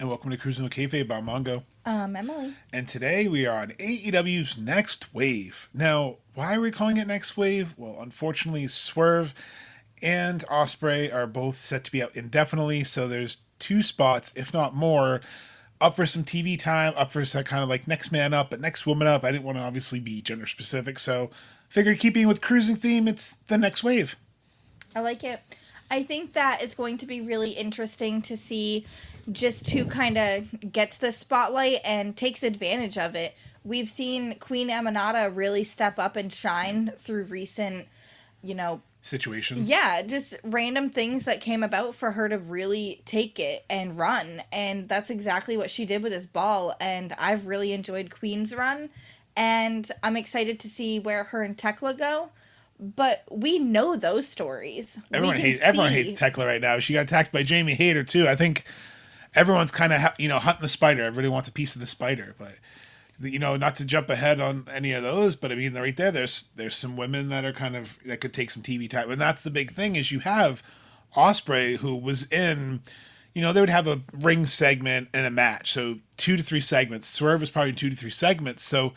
and welcome to Cruising with Kayfabe. I'm Mongo. Emily. And today we are on AEW's Next Wave. Now, why are we calling it Next Wave? Well, unfortunately, Swerve and Ospreay are both set to be out indefinitely, so there's two spots, if not more, up for some TV time, up for some kind of like next man up, but next woman up. I didn't want to obviously be gender specific, so figured keeping with cruising theme, it's the Next Wave. I like it. I think that it's going to be really interesting to see just who kind of gets the spotlight and takes advantage of it. We've seen Queen Amanada really step up and shine through recent, Situations. yeah, just random things that came about for her to really take it and run. And that's exactly what she did with this ball. And I've really enjoyed Queen's run. And I'm excited to see where her and Tekla go. But we know those stories. Everyone hates Tekla right now. She got attacked by Jamie Hayter too. I think everyone's kind of hunting the spider. Everybody wants a piece of the spider, but not to jump ahead on any of those. But I mean, right there, there's some women that are that could take some TV time, and that's the big thing is you have Ospreay who was in. They would have a ring segment and a match, so 2 to 3 segments. Swerve is probably 2 to 3 segments, so.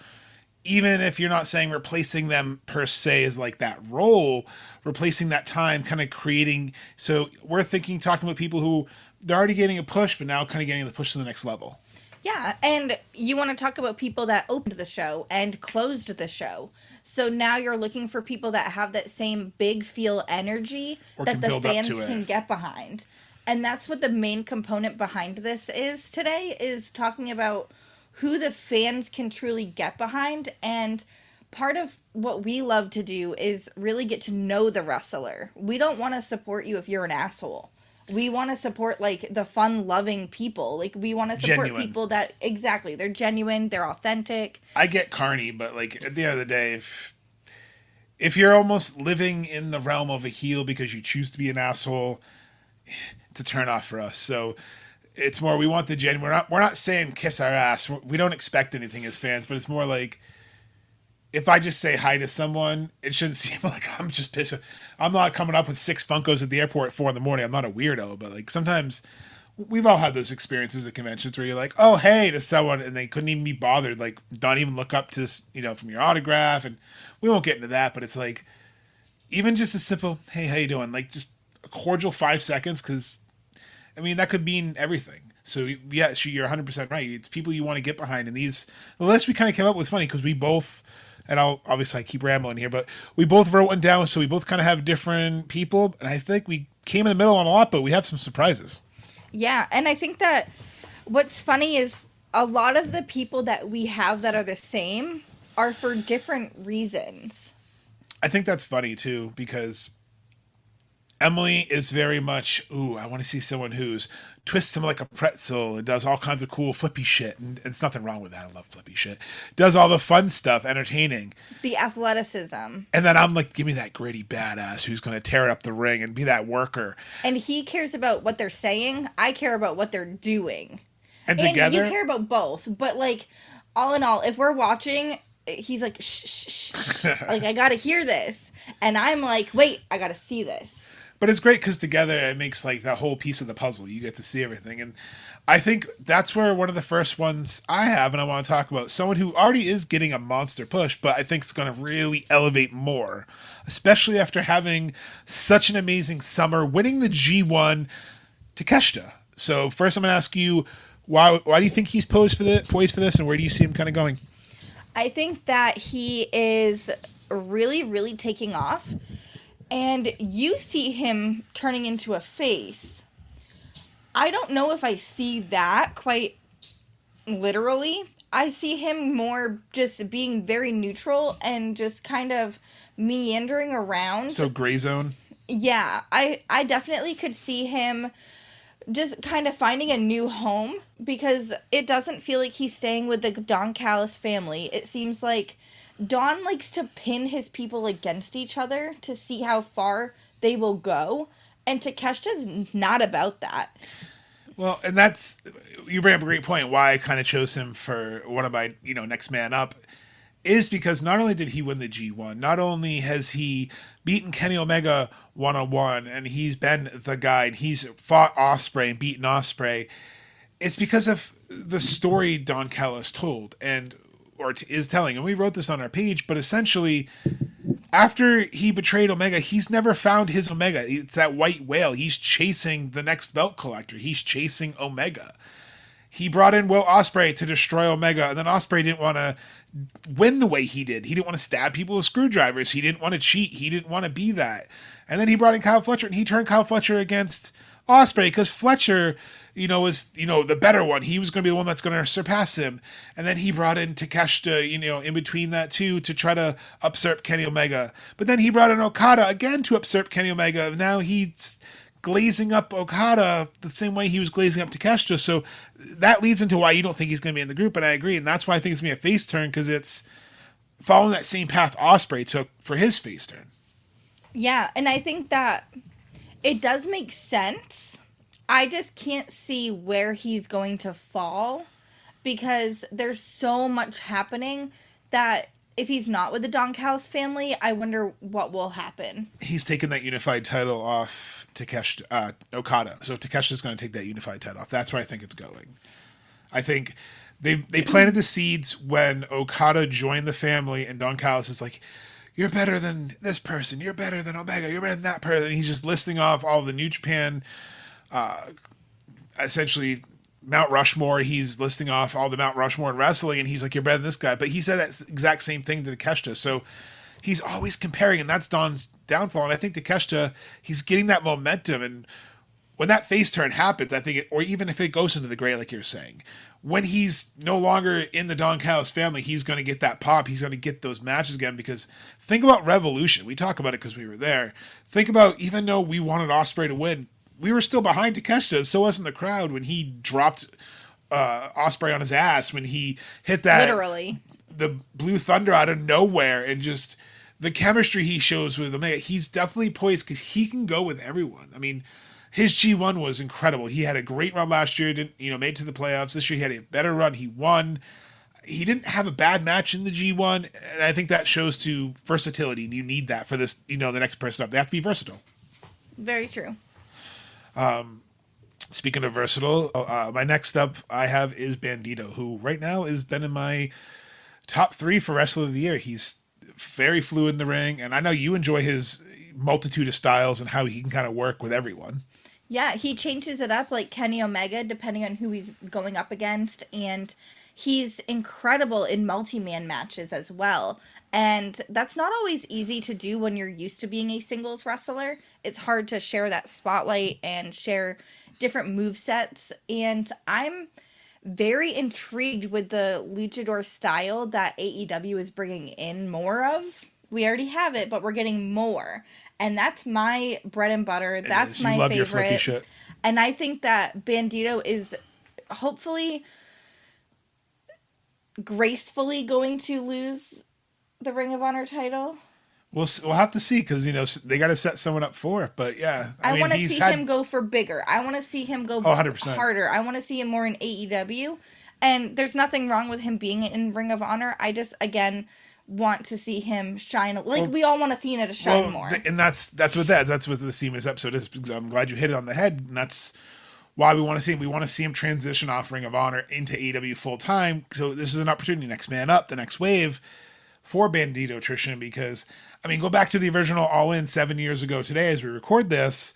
Even if you're not saying replacing them per se is like that role, replacing that time, kind of creating. So we're talking about people who they're already getting a push, but now kind of getting the push to the next level. Yeah, and you want to talk about people that opened the show and closed the show. So now you're looking for people that have that same big feel energy that the fans can get behind. And that's what the main component behind this is today, is talking about who the fans can truly get behind. And part of what we love to do is really get to know the wrestler. We don't want to support you if you're an asshole. We want to support the fun loving people. We want to support people that exactly, they're genuine, they're authentic. I get carny, but at the end of the day, if you're almost living in the realm of a heel because you choose to be an asshole, it's a turnoff for us. So it's more we want the genuine. We're not saying kiss our ass. We don't expect anything as fans, but it's more like if I just say hi to someone, it shouldn't seem like I'm just pissed. I'm not coming up with 6 Funkos at the airport at 4 a.m. I'm not a weirdo, but sometimes we've all had those experiences at conventions where you're like, oh hey to someone, and they couldn't even be bothered, not even look up to from your autograph, and we won't get into that, but it's even just a simple hey, how you doing? Just a cordial 5 seconds, because. I mean, that could mean everything. So, yeah, you're 100% right. It's people you want to get behind. And the list we kind of came up with funny because we both, and I keep rambling here, but we both wrote one down, so we both kind of have different people. And I think we came in the middle on a lot, but we have some surprises. Yeah, and I think that what's funny is a lot of the people that we have that are the same are for different reasons. I think that's funny, too, because Emily is very much, I want to see someone who's twists them like a pretzel and does all kinds of cool flippy shit. And there's nothing wrong with that. I love flippy shit. Does all the fun stuff, entertaining. The athleticism. And then I'm give me that gritty badass who's going to tear up the ring and be that worker. And he cares about what they're saying. I care about what they're doing. And together. You care about both. But all in all, if we're watching, he's like, shh, shh, shh. I got to hear this. And I'm like, wait, I got to see this. But it's great because together it makes that whole piece of the puzzle. You get to see everything. And I think that's where one of the first ones I have, and I want to talk about someone who already is getting a monster push, but I think it's going to really elevate more, especially after having such an amazing summer, winning the G1, Takeshita. So first I'm going to ask you, why do you think he's poised for this, and where do you see him kind of going? I think that he is really, really taking off. And you see him turning into a face. I don't know if I see that quite literally. I see him more just being very neutral and just kind of meandering around. So gray zone? Yeah, I definitely could see him just kind of finding a new home, because it doesn't feel like he's staying with the Don Callis family. It seems like Don likes to pin his people against each other to see how far they will go, and Takeshita's not about that. Well, and you bring up a great point. Why I kind of chose him for one of my, next man up is because not only did he win the G1, not only has he beaten Kenny Omega one-on-one, and he's been the guide, he's fought Ospreay and beaten Ospreay, it's because of the story Don Callis told or is telling. And we wrote this on our page, but essentially, after he betrayed Omega, he's never found his Omega. It's that white whale. He's chasing the next belt collector. He's chasing Omega. He brought in Will Ospreay to destroy Omega, and then Ospreay didn't want to win the way he did. He didn't want to stab people with screwdrivers. He didn't want to cheat. He didn't want to be that. And then he brought in Kyle Fletcher, and he turned Kyle Fletcher against Ospreay because Fletcher, was, the better one. He was going to be the one that's going to surpass him. And then he brought in Takeshita, in between that too, to try to usurp Kenny Omega. But then he brought in Okada again to usurp Kenny Omega. Now he's glazing up Okada the same way he was glazing up Takeshita. So that leads into why you don't think he's going to be in the group. And I agree. And that's why I think it's going to be a face turn, because it's following that same path Ospreay took for his face turn. Yeah. And I think that it does make sense. I just can't see where he's going to fall, because there's so much happening that if he's not with the Don Callis family, I wonder what will happen. He's taken that unified title off Okada. So Takeshita's going to take that unified title off. That's where I think it's going. I think they planted the seeds when Okada joined the family, and Don Callis is like, you're better than this person. You're better than Omega. You're better than that person. And he's just listing off all the New Japan, essentially Mount Rushmore. He's listing off all the Mount Rushmore in wrestling, and he's like, you're better than this guy. But he said that exact same thing to Takeshita. So he's always comparing, and that's Don's downfall. And I think Takeshita, he's getting that momentum. And when that face turn happens, I think or even if it goes into the gray, like you're saying, when he's no longer in the Don Callis family, he's going to get that pop. He's going to get those matches again, because think about Revolution. We talk about it because we were there. Think about, even though we wanted Ospreay to win, we were still behind Takeshita. So wasn't the crowd when he dropped Ospreay on his ass, when he hit that literally the Blue Thunder out of nowhere, and just the chemistry he shows with Omega. He's definitely poised because he can go with everyone. I mean, his G1 was incredible. He had a great run last year, made it to the playoffs. This year he had a better run. He won. He didn't have a bad match in the G1, and I think that shows to versatility. You need that for this, the next person up. They have to be versatile. Very true. Speaking of versatile, my next up I have is Bandito, who right now has been in my top 3 for Wrestler of the Year. He's very fluid in the ring, and I know you enjoy his multitude of styles and how he can kind of work with everyone. Yeah, he changes it up like Kenny Omega depending on who he's going up against, and he's incredible in multi-man matches as well. And that's not always easy to do when you're used to being a singles wrestler. It's hard to share that spotlight and share different movesets. And I'm very intrigued with the luchador style that AEW is bringing in more of. We already have it, but we're getting more. And that's my bread and butter. That's my favorite. Your flippy shit. And I think that Bandito is hopefully gracefully going to lose the Ring of Honor title. We'll have to see, because they got to set someone up for it. But yeah, I want to see him go for bigger. I want to see him go 100%. harder. I want to see him more in AEW. And there's nothing wrong with him being in Ring of Honor. I just want to see him shine. We all want Athena to shine more. And that's what the Seamless episode is. I'm glad you hit it on the head, and that's why we want to see him. We want to see him transition off Ring of Honor into AEW full time. So this is an opportunity, next man up, the next wave for Bandito Trishan, because go back to the original All In 7 years ago today as we record this.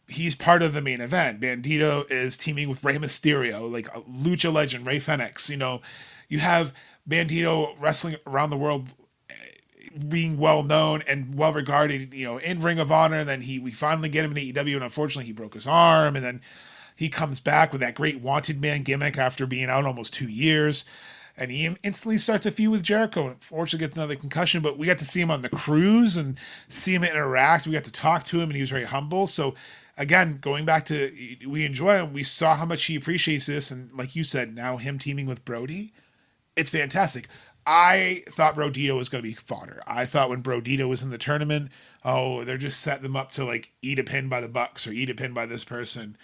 He's part of the main event. Bandito is teaming with Rey Mysterio, like a lucha legend, Rey Fenix. You have Bandito wrestling around the world, being well known and well regarded, in Ring of Honor. Then we finally get him in AEW, and unfortunately he broke his arm, and then he comes back with that great Wanted Man gimmick after being out almost 2 years. And he instantly starts a feud with Jericho, and unfortunately gets another concussion. But we got to see him on the cruise and see him interact. We got to talk to him, and he was very humble. So, again, going back to, we enjoy him. We saw how much he appreciates this. And like you said, now him teaming with Brody, it's fantastic. I thought Brodito was going to be fodder. I thought when Brodito was in the tournament, they're just setting them up to eat a pin by the Bucks or eat a pin by this person.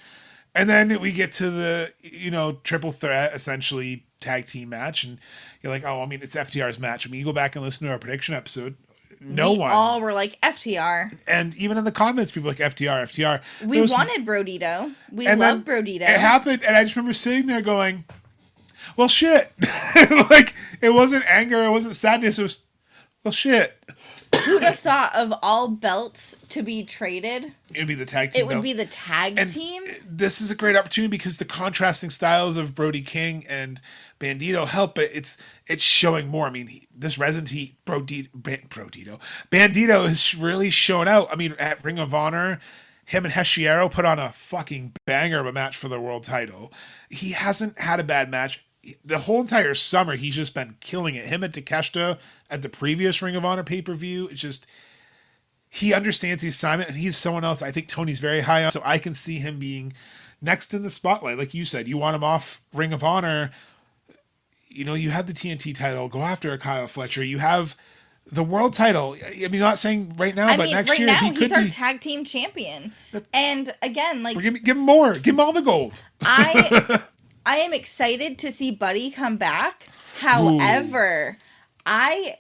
And then we get to the, triple threat, essentially, tag team match. And you're like, it's FTR's match. You go back and listen to our prediction episode. we all were like FTR. And even in the comments, people were like FTR. We wanted Brodito. We loved Brodito. It happened, and I just remember sitting there going, well, shit. Like, it wasn't anger, it wasn't sadness, it was, well, shit. Who'd have thought of all belts to be traded? It would be the tag team. It would be the tag team. This is a great opportunity because the contrasting styles of Brody King and Bandito help, but it's showing more. I mean, this Resident Heat Bandito is really showing out. I mean, at Ring of Honor, him and Heshiero put on a fucking banger of a match for the world title. He hasn't had a bad match. The whole entire summer, he's just been killing it. Him and Takeshita at the previous Ring of Honor pay-per-view, it's just, he understands the assignment, and he's someone else I think Tony's very high on, so I can see him being next in the spotlight. Like you said, you want him off Ring of Honor, you know, you have the TNT title, go after a Kyle Fletcher, you have the world title. I mean, not saying right now, but next year he could be. He's our tag team champion. And again, like, give him more. Give him all the gold. I am excited to see Buddy come back. However, I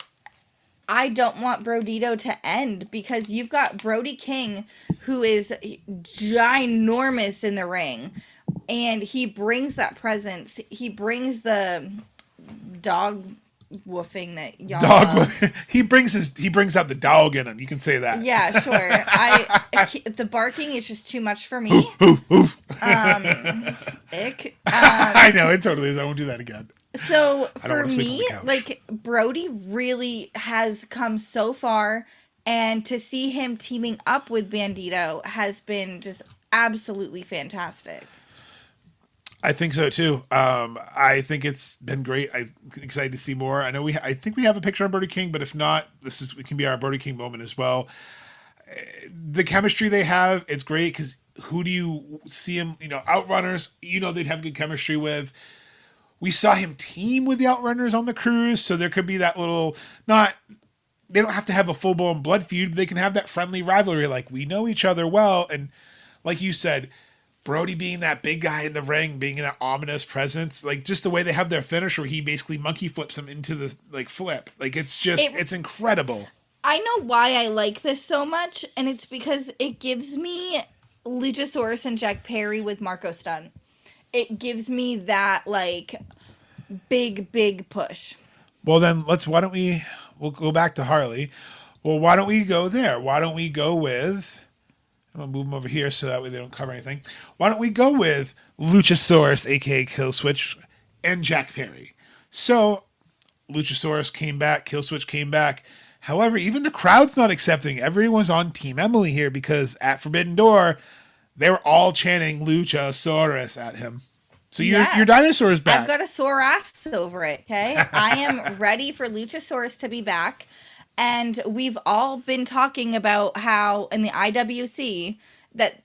don't want Brodito to end because you've got Brody King, who is ginormous in the ring, and he brings that presence. He brings the dog woofing that y'all love. He brings out the dog in him. You can say that. Yeah, sure. The barking is just too much for me. Ick. I know, it totally is. I won't do that again. So for me, like, Brody really has come so far, and to see him teaming up with Bandito has been just absolutely fantastic. I think so too. I think it's been great. I'm excited to see more. I think we have a picture on Brody King, but if not, it can be our Brody King moment as well. The chemistry they have, it's great because who do you see him? You know, Outrunners. You know, they'd have good chemistry with. We saw him team with the Outrunners on the cruise, so there could be that little They don't have to have a full blown blood feud. But they can have that friendly rivalry. Like, we know each other well, and like you said, Brody being that big guy in the ring, being that ominous presence, like just the way they have their finish where he basically monkey flips him into the like flip. Like, it's incredible. I know why I like this so much, and it's because it gives me Luchasaurus and Jack Perry with Marco Stunt. It gives me that like big push. Well, then we'll go back to Harley. Well, why don't we go there? Why don't we go with, I'm going to move them over here so that way they don't cover anything. Why don't we go with Luchasaurus, a.k.a. Killswitch, and Jack Perry? So, Luchasaurus came back, Killswitch came back. However, even the crowd's not accepting. Everyone's on Team Emily here because at Forbidden Door, they were all chanting Luchasaurus at him. So your dinosaur is back. I've got a sore ass over it, okay? I am ready for Luchasaurus to be back. And we've all been talking about how in the IWC that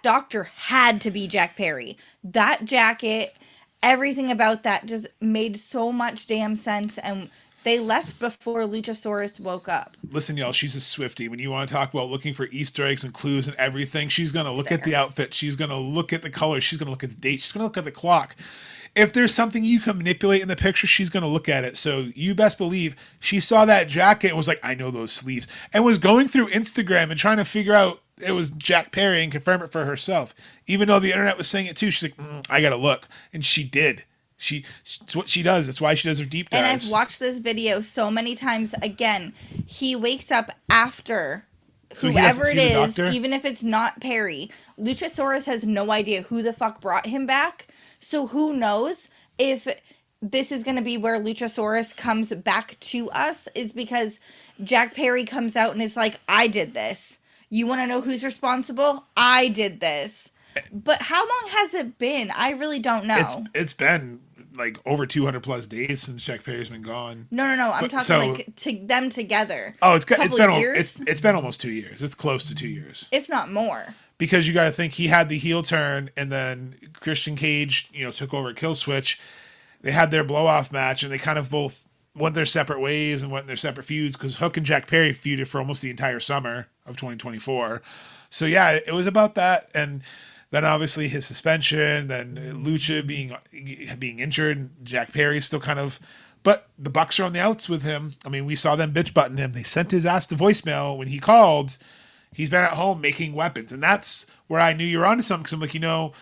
doctor had to be Jack Perry. That jacket, everything about that just made so much damn sense, and they left before Luchasaurus woke up. Listen, y'all, she's a Swiftie. When you want to talk about looking for Easter eggs and clues and everything, she's going to look at the outfit. She's going to look at the color. She's going to look at the date. She's going to look at the clock. If there's something you can manipulate in the picture, she's going to look at it. So you best believe she saw that jacket and was like, I know those sleeves. And was going through Instagram and trying to figure out it was Jack Perry and confirm it for herself. Even though the internet was saying it too, she's like, I got to look. And she did. It's what she does. That's why she does her deep dives. And I've watched this video so many times. Again, he wakes up after whoever it is, even if it's not Perry. Luchasaurus has no idea who the fuck brought him back. So who knows if this is going to be where Luchasaurus comes back to us, is because Jack Perry comes out and is like, I did this. You want to know who's responsible? I did this. But how long has it been? I really don't know. It's been like over 200 plus days since Jack Perry's been gone. No. I'm talking like them together. Oh, it's been almost 2 years. It's close to 2 years, if not more. Because you got to think he had the heel turn, and then Christian Cage, took over at Killswitch. They had their blow off match, and they kind of both went their separate ways and went their separate feuds. Because Hook and Jack Perry feuded for almost the entire summer of 2024. So yeah, it was about that, and then obviously his suspension, then Lucha being injured, Jack Perry still kind of But the Bucks are on the outs with him. I mean, we saw them bitch button him. They sent his ass to voicemail when he called. He's been at home making weapons. And that's where I knew you were onto something. Because I'm like,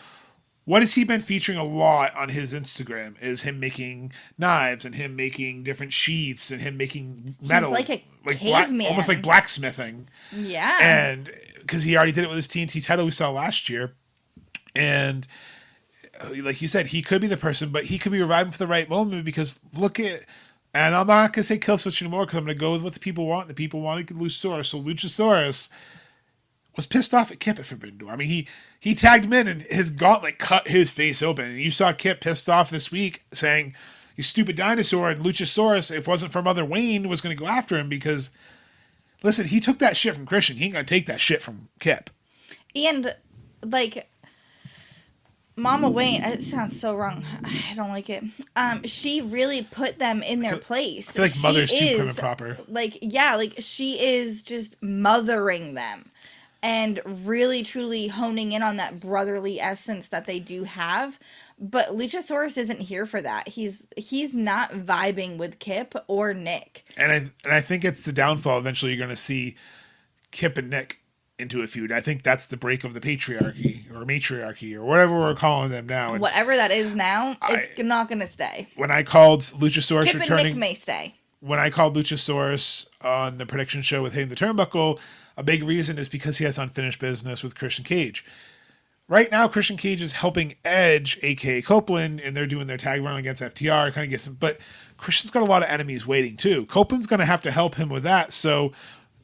what has he been featuring a lot on his Instagram is him making knives and him making different sheaths and him making metal. He's like a caveman. Almost like blacksmithing. Yeah. And because he already did it with his TNT title we saw last year. And like you said, he could be the person, but he could be reviving for the right moment because look at, and I'm not going to say kill switch anymore because I'm going to go with what the people want. The people wanted Luchasaurus. So Luchasaurus was pissed off at Kip at Forbidden Door. I mean, he tagged him in and his gauntlet cut his face open. And you saw Kip pissed off this week saying, you stupid dinosaur, and Luchasaurus, if it wasn't for Mother Wayne, was going to go after him because, listen, he took that shit from Christian. He ain't going to take that shit from Kip. And, like, Mama Wayne, it sounds so wrong. I don't like it. She really put them in their place. I feel like Mother's too prim and proper. Like, yeah, like, she is just mothering them. And really, truly honing in on that brotherly essence that they do have. But Luchasaurus isn't here for that. He's not vibing with Kip or Nick. And I think it's the downfall. Eventually, you're going to see Kip and Nick into a feud. I think that's the break of the patriarchy or matriarchy or whatever we're calling them now. And whatever that is now, it's not going to stay. When I called Luchasaurus Kip returning, and Nick may stay. When I called Luchasaurus on the prediction show with Hayden the Turnbuckle, a big reason is because he has unfinished business with Christian Cage. Right now, Christian Cage is helping Edge, aka Copeland, and they're doing their tag run against FTR, kind of gets him. But Christian's got a lot of enemies waiting too. Copeland's going to have to help him with that, so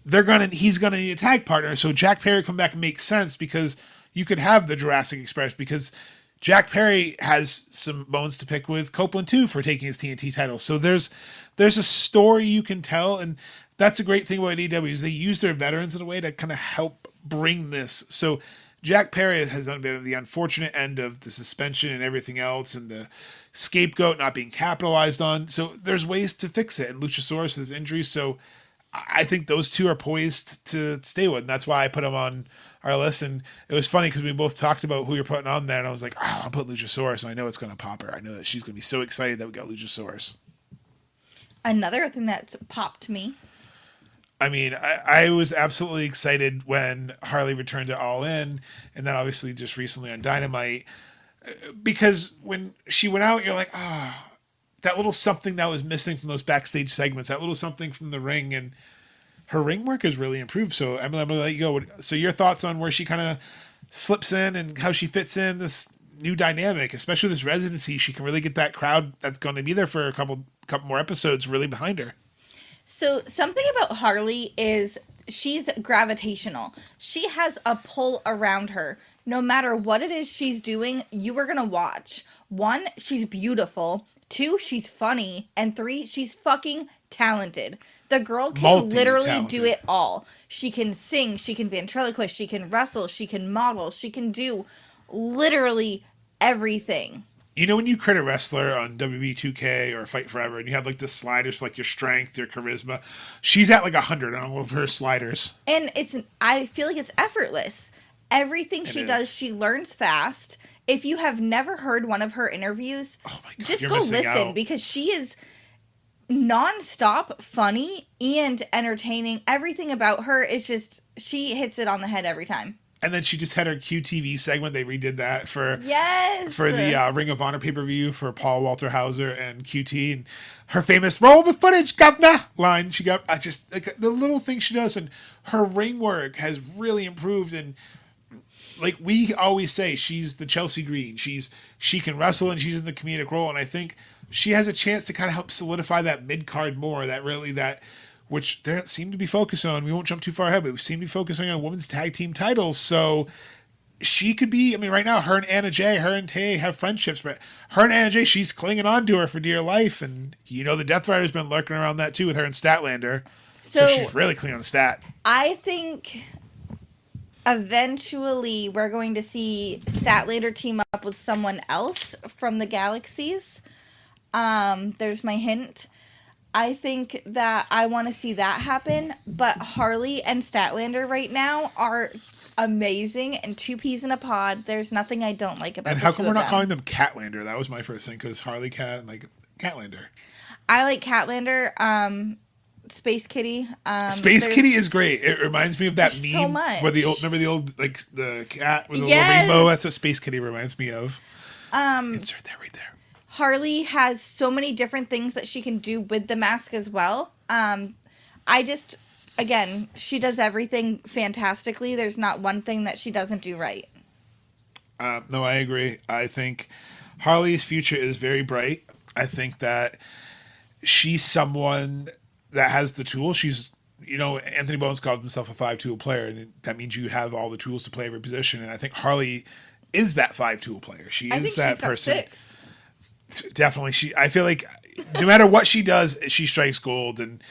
he's going to need a tag partner. So Jack Perry come back makes sense because you could have the Jurassic Express because Jack Perry has some bones to pick with Copeland too for taking his TNT title. So there's a story you can tell, and that's a great thing about AEW is they use their veterans in a way to kind of help bring this. So Jack Perry has been the unfortunate end of the suspension and everything else and the scapegoat not being capitalized on. So there's ways to fix it. And Luchasaurus has injuries. So I think those two are poised to stay with. And that's why I put them on our list. And it was funny because we both talked about who you're putting on there. And I was like, I'm putting Luchasaurus. And I know it's going to pop her. I know that she's going to be so excited that we got Luchasaurus. Another thing that's popped me. I mean, I was absolutely excited when Harley returned to All In, and then obviously just recently on Dynamite, because when she went out, you're like, that little something that was missing from those backstage segments, that little something from the ring, and her ring work has really improved. So I'm going to let you go. So your thoughts on where she kind of slips in and how she fits in this new dynamic, especially this residency, she can really get that crowd that's going to be there for a couple more episodes really behind her. So something about Harley is she's gravitational. She has a pull around her. No matter what it is she's doing, you are going to watch. 1, she's beautiful. 2, she's funny. And 3, she's fucking talented. The girl can literally do it all. She can sing. She can ventriloquist. She can wrestle. She can model. She can do literally everything. You know when you create a wrestler on WWE 2K or Fight Forever and you have like the sliders for like your strength, your charisma, she's at like 100 on all of her sliders. And I feel like it's effortless. Everything she does, she learns fast. If you have never heard one of her interviews, just go listen because she is nonstop funny and entertaining. Everything about her is just, she hits it on the head every time. And then she just had her QTV segment. They redid that for the Ring of Honor pay-per-view for Paul Walter Hauser and QT. And her famous "roll the footage, governor" line. She got the little thing she does, and her ring work has really improved. And like we always say, she's the Chelsea Green. She can wrestle and she's in the comedic role. And I think she has a chance to kind of help solidify that mid-card more. Which they don't seem to be focusing on. We won't jump too far ahead, but we seem to be focusing on women's tag team titles. So she could be, right now, her and Anna Jay, her and Tay have friendships, but her and Anna Jay, she's clinging on to her for dear life. And, the Death Rider's been lurking around that too with her and Statlander. So she's really clinging on Stat. I think eventually we're going to see Statlander team up with someone else from the Galaxies. There's my hint. I think that I want to see that happen, but Harley and Statlander right now are amazing and 2 peas in a pod. There's nothing I don't like about them. And how come we're not calling them Catlander? That was my first thing, because Harley Cat and Catlander. I like Catlander. Space Kitty. Space Kitty is great. It reminds me of that meme so much. where remember the old like the cat with the yes. little rainbow. That's what Space Kitty reminds me of. Insert that right there. Harley has so many different things that she can do with the mask as well. Again, she does everything fantastically. There's not one thing that she doesn't do right. No, I agree. I think Harley's future is very bright. I think that she's someone that has the tools. She's, Anthony Bones called himself a 5-tool player, and that means you have all the tools to play every position. And I think Harley is that 5-tool player. She is that person. Got 6. Definitely. I feel like no matter what she does, she strikes gold. And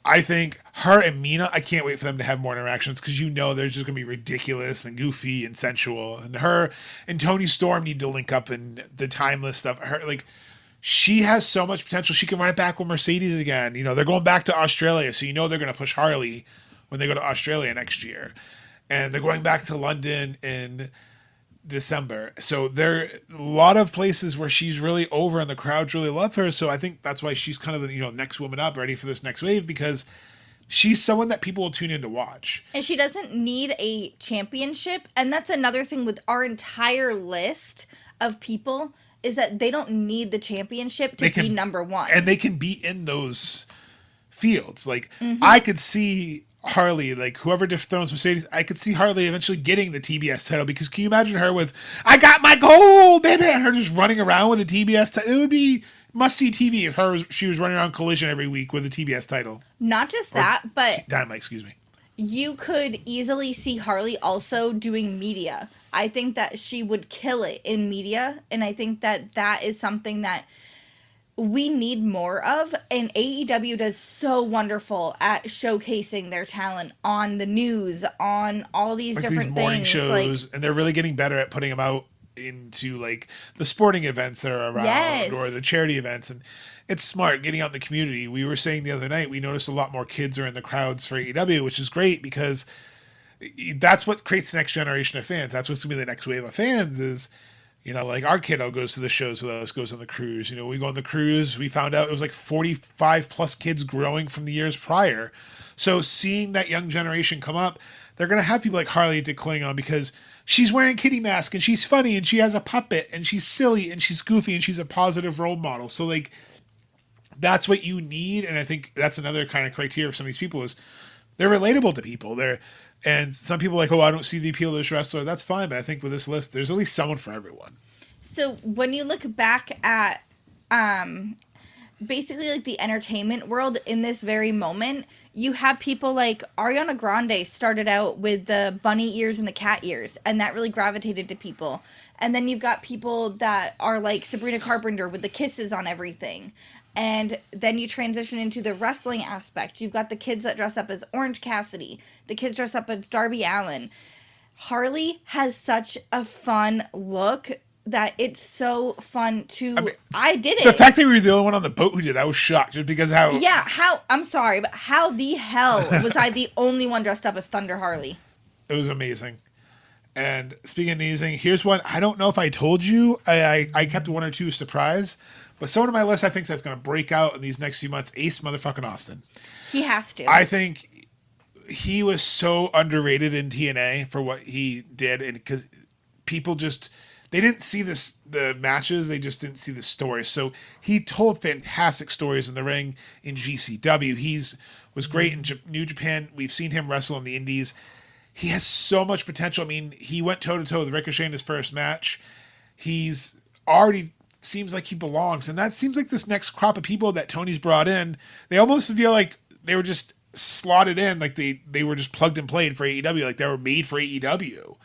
I think her and Mina, I can't wait for them to have more interactions because they're just going to be ridiculous and goofy and sensual. And her and Toni Storm need to link up in the timeless stuff. She has so much potential. She can run it back with Mercedes again. They're going back to Australia, so they're going to push Harley when they go to Australia next year. And they're going back to London in December. So there are a lot of places where she's really over and the crowds really love her. So I think that's why she's kind of the next woman up, ready for this next wave, because she's someone that people will tune in to watch. And she doesn't need a championship. And that's another thing with our entire list of people, is that they don't need the championship to be number one. And they can be in those fields. Like, I could see Harley, like, whoever dethrones Mercedes, I could see Harley eventually getting the TBS title, because can you imagine her with, I got my goal, baby, and her just running around with a TBS title? It would be must-see TV if she was running around Collision every week with a TBS title. Not just that, but... Dynamite, excuse me. You could easily see Harley also doing media. I think that she would kill it in media, and I think that is something that we need more of, and AEW does so wonderful at showcasing their talent on the news, on all these different morning things. shows, and they're really getting better at putting them out into like the sporting events that are around or the charity events, and it's smart getting out in the community. We were saying the other night, we noticed a lot more kids are in the crowds for AEW, which is great because that's what creates the next generation of fans. That's what's going to be the next wave of fans is, like our kiddo goes to the shows with us, goes on the cruise. We go on the cruise. We found out it was like 45 plus kids growing from the years prior. So seeing that young generation come up, they're going to have people like Harley to cling on because she's wearing a kitty mask and she's funny and she has a puppet and she's silly and she's goofy and she's a positive role model. So like, that's what you need. And I think that's another kind of criteria for some of these people is they're relatable to people. And some people are like, oh, I don't see the appeal of this wrestler. That's fine. But I think with this list, there's at least someone for everyone. So when you look back at basically like the entertainment world in this very moment, you have people like Ariana Grande started out with the bunny ears and the cat ears, and that really gravitated to people. And then you've got people that are like Sabrina Carpenter with the kisses on everything. And then you transition into the wrestling aspect. You've got the kids that dress up as Orange Cassidy. The kids dress up as Darby Allin. Harley has such a fun look that it's so fun to... I did it. The fact that we were the only one on the boat who did, I was shocked just because how... Yeah, I'm sorry, but how the hell was I the only one dressed up as Thunder Harley? It was amazing. And speaking of amazing, here's one. I don't know if I told you. I kept one or two surprise. But someone on my list I think that's going to break out in these next few months, Ace motherfucking Austin. He has to. I think he was so underrated in TNA for what he did, and because people just they didn't see the matches, they just didn't see the stories. So he told fantastic stories in the ring in GCW. Was great in New Japan. We've seen him wrestle in the Indies. He has so much potential. I mean, he went toe to toe with Ricochet in his first match. He's already seems like he belongs, and that seems like this next crop of people that Tony's brought in, they almost feel like they were just slotted in, like they were just plugged and played for AEW, like they were made for AEW,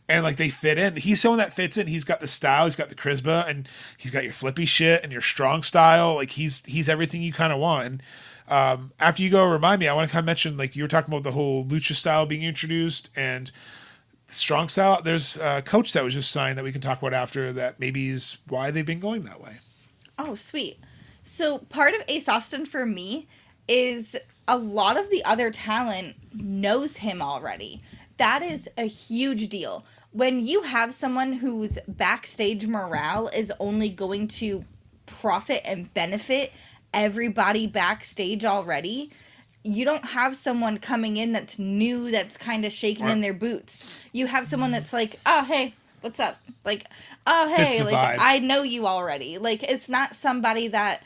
and like they fit in. He's someone that fits in. He's got the style, he's got the charisma, and he's got your flippy shit and your strong style. Like he's everything you kind of want. And after you go, remind me, I want to kind of mention, like you were talking about the whole lucha style being introduced and strong style. There's a coach that was just signed that we can talk about after that maybe is why they've been going that way. Oh, sweet. So part of Ace Austin for me is a lot of the other talent knows him already. That is a huge deal. When you have someone whose backstage morale is only going to profit and benefit everybody backstage already. You don't have someone coming in that's new, that's kind of shaking in their boots. You have someone that's like, oh, hey, what's up? Like, oh, hey, like, vibe. I know you already. Like, it's not somebody that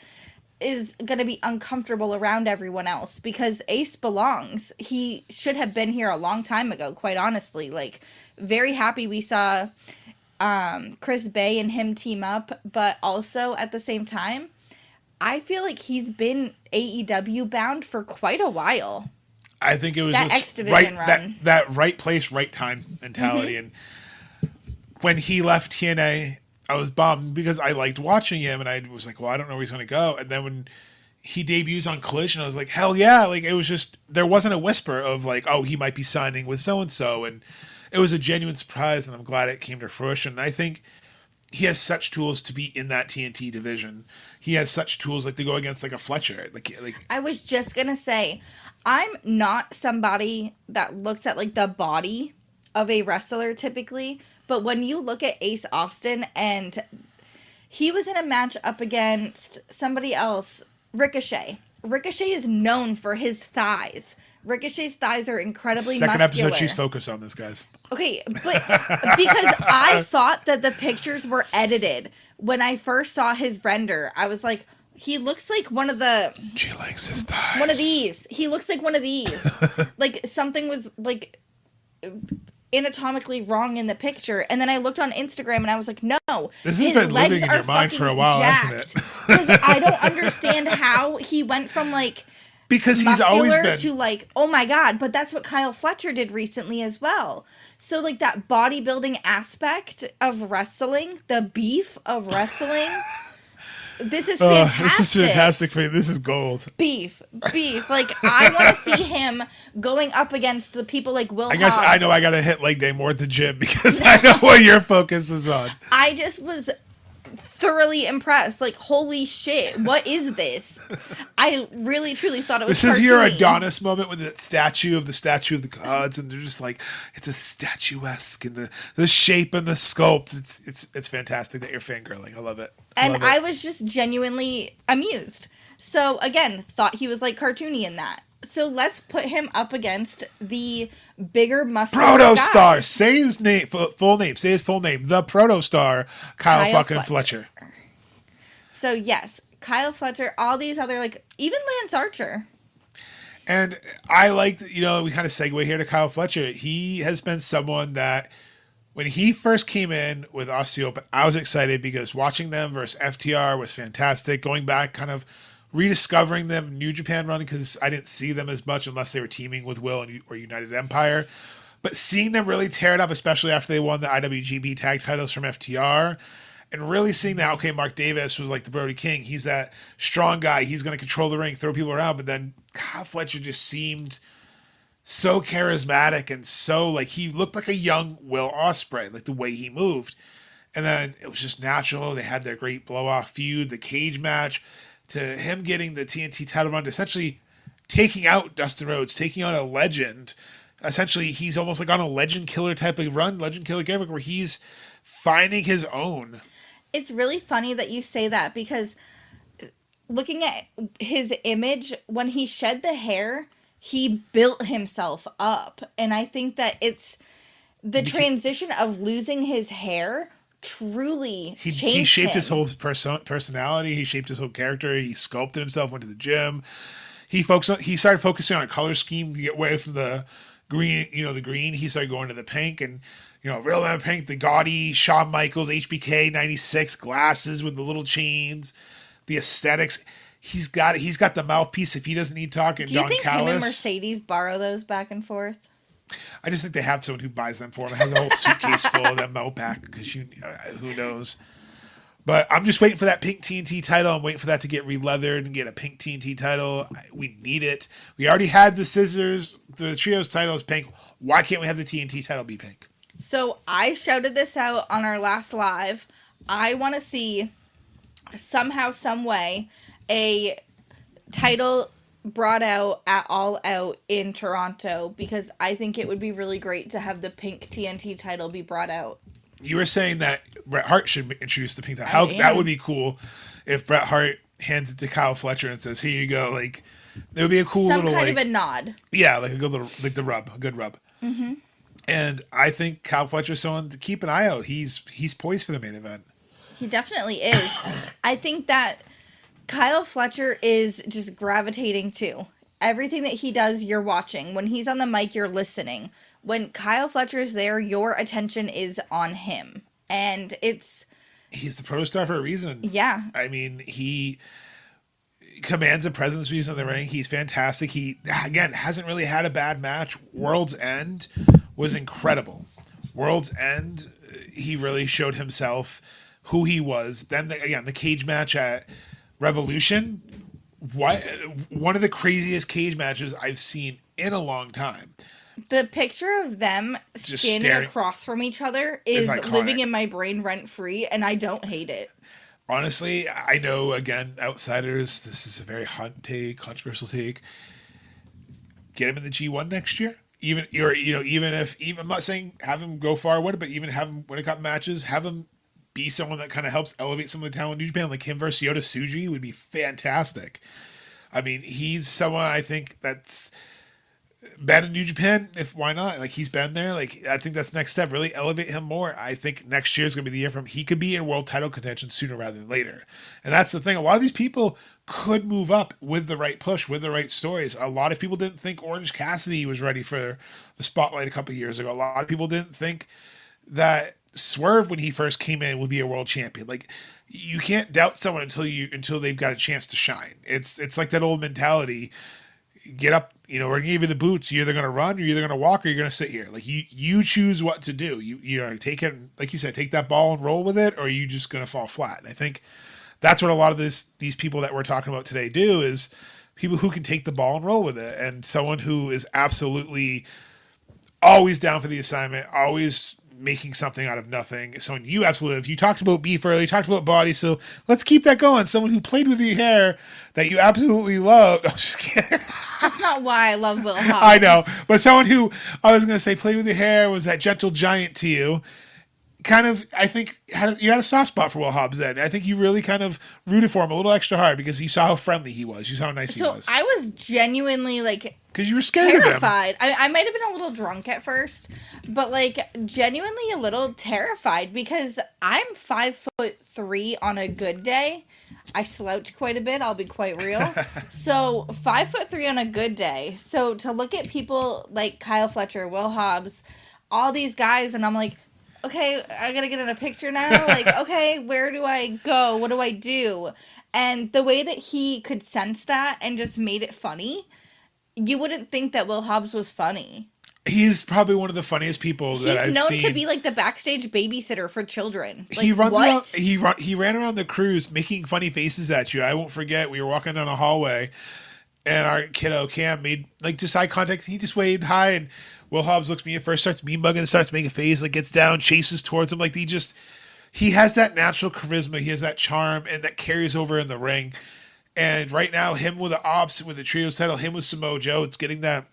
is going to be uncomfortable around everyone else, because Ace belongs. He should have been here a long time ago, quite honestly. Like, very happy we saw Chris Bay and him team up, but also at the same time, I feel like he's been AEW bound for quite a while. I think it was that X Division run. That right place, right time mentality. And when he left TNA, I was bummed because I liked watching him, and I was like, well, I don't know where he's going to go. And then when he debuts on Collision, I was like, hell yeah. Like, it was just, there wasn't a whisper of like, oh, he might be signing with so-and-so. And it was a genuine surprise, and I'm glad it came to fruition. And I think he has such tools to be in that TNT division. He has such tools like to go against like a Fletcher. Like I was just gonna say, I'm not somebody that looks at like the body of a wrestler typically, but when you look at Ace Austin, and he was in a match up against somebody else, Ricochet. Ricochet is known for his thighs. Ricochet's thighs are incredibly muscular. Second episode, she's focused on this, guys. Okay, but because I thought that the pictures were edited. When I first saw his render, I was like, he looks like one of the... She likes his thighs. One of these. He looks like one of these. Like, something was, like, anatomically wrong in the picture. And then I looked on Instagram, and I was like, no. This has been living in your mind for a while, hasn't it? Because I don't understand how he went from, like... Because he's always been to like, oh my god, but that's what Kyle Fletcher did recently as well. So like that bodybuilding aspect of wrestling, the beef of wrestling, this is fantastic. This is fantastic for you. This is gold. Beef. Like, I want to see him going up against the people like Will I guess Hobbs. I know I got to hit leg day more at the gym because I know what your focus is on. I just was thoroughly impressed. Like, holy shit, what is this? I really truly thought it was This is cartoony. your Adonis moment with that statue of the gods, and they're just like, it's a statuesque, and the shape and the sculpt. It's fantastic that you're fangirling. I love it. I was just genuinely amused. So again, thought he was like cartoony in that. So let's put him up against the bigger muscular Protostar. guy. Say his name, full name. Say his full name. The Protostar, Kyle fucking Fletcher. So yes, Kyle Fletcher. All these other, like, even Lance Archer. And I like, we kind of segue here to Kyle Fletcher. He has been someone that when he first came in with Aussie Open, I was excited because watching them versus FTR was fantastic. Going back, kind of rediscovering them New Japan run, because I didn't see them as much unless they were teaming with Will or United Empire. But seeing them really tear it up, especially after they won the IWGP tag titles from FTR, and really seeing that, okay, Mark Davis was like the Brody King. He's that strong guy. He's going to control the ring, throw people around. But then Kyle Fletcher just seemed so charismatic and so, like, he looked like a young Will Ospreay, like the way he moved. And then it was just natural. They had their great blow-off feud, the cage match, to him getting the TNT title run, to essentially taking out Dustin Rhodes, taking out a legend. Essentially, he's almost like on a legend killer type of run, legend killer gimmick, where he's finding his own. It's really funny that you say that, because looking at his image, when he shed the hair, he built himself up. And I think that it's the transition of losing his hair truly changed he shaped him. His whole personality. He shaped his whole character. He sculpted himself, went to the gym. He started focusing on a color scheme to get away from the green, the green. He started going to the pink, and Real Man Pink, the gaudy Shawn Michaels HBK 96 glasses with the little chains, the aesthetics. He's got the mouthpiece if he doesn't need talking. Do you Don think Callis. him and Mercedes borrow those back and forth? I just think they have someone who buys them for them, has a whole suitcase full of them mouth pack, because who knows. But I'm just waiting for that pink TNT title. I'm waiting for that to get re-leathered and get a pink TNT title. We need it. We already had the Scissors, the Trios title is pink. Why can't we have the TNT title be pink? So I shouted this out on our last live. I want to see somehow, some way, a title brought out at All Out in Toronto, because I think it would be really great to have the pink TNT title be brought out. You were saying that Bret Hart should introduce the pink title. That would be cool if Bret Hart hands it to Kyle Fletcher and says, "Here you go." Like, it would be a cool some little kind like of a nod. Yeah, like a good little the rub, a good rub. Mm-hmm. And I think Kyle Fletcher's someone to keep an eye out. He's poised for the main event. He definitely is. I think that Kyle Fletcher is just gravitating too. Everything that he does, you're watching. When he's on the mic, you're listening. When Kyle Fletcher's there, your attention is on him. And he's the protostar for a reason. Yeah. I mean, he commands a presence when he's in the ring. He's fantastic. He, again, hasn't really had a bad match. World's End was incredible. World's End, he really showed himself who he was. Then, the cage match at Revolution, one of the craziest cage matches I've seen in a long time. The picture of them standing across from each other is living in my brain rent-free, and I don't hate it. Honestly, I know, again, outsiders, this is a very hot take, controversial take. Get him in the G1 next year. Even if I'm not saying have him go far with it, but even have him win a couple matches, have him be someone that kind of helps elevate some of the talent in New Japan, like him versus Yota Tsuji would be fantastic. I mean, he's someone I think that's been in New Japan, why not? Like, he's been there. Like, I think that's the next step. Really elevate him more. I think next year is going to be the year for him. He could be in world title contention sooner rather than later. And that's the thing. A lot of these people could move up with the right push, with the right stories. A lot of people didn't think Orange Cassidy was ready for the spotlight a couple of years ago. A lot of people didn't think that Swerve, when he first came in, would be a world champion. Like, you can't doubt someone until they've got a chance to shine. It's like that old mentality. Get up, we're going to give you the boots. You're either going to run, you're either going to walk, or you're going to sit here. Like, you choose what to do. You take it, like you said, take that ball and roll with it, or are you just going to fall flat? And I think that's what a lot of these people that we're talking about today do, is people who can take the ball and roll with it. And someone who is absolutely always down for the assignment, always making something out of nothing. Someone you absolutely, if you talked about beef earlier, you talked about body, so let's keep that going. Someone who played with your hair that you absolutely love. I'm just kidding. That's not why I love Will Hobbs. I know, but someone who I was going to say played with your hair was that gentle giant to you. Kind of, I think you had a soft spot for Will Hobbs then. I think you really kind of rooted for him a little extra hard because you saw how friendly he was. You saw how nice he was. So I was genuinely because you were scared terrified. of him. I might have been a little drunk at first, but genuinely a little terrified because I'm 5'3" on a good day. I slouch quite a bit, I'll be quite real. So 5'3" on a good day. So to look at people like Kyle Fletcher, Will Hobbs, all these guys, and I'm like, okay, I gotta get in a picture now. Okay, where do I go? What do I do? And the way that he could sense that and just made it funny, you wouldn't think that Will Hobbs was funny. He's probably one of the funniest people that I've seen. He's known to be the backstage babysitter for children. He runs around. He ran around the cruise making funny faces at you. I won't forget. We were walking down a hallway, and our kiddo Cam made just eye contact. He just waved hi, and Will Hobbs looks at me at first, starts mean bugging, starts making a face, gets down, chases towards him. He has that natural charisma. He has that charm, and that carries over in the ring. And right now, him with the Ops, with the Trios title, him with Samoa Joe, it's getting that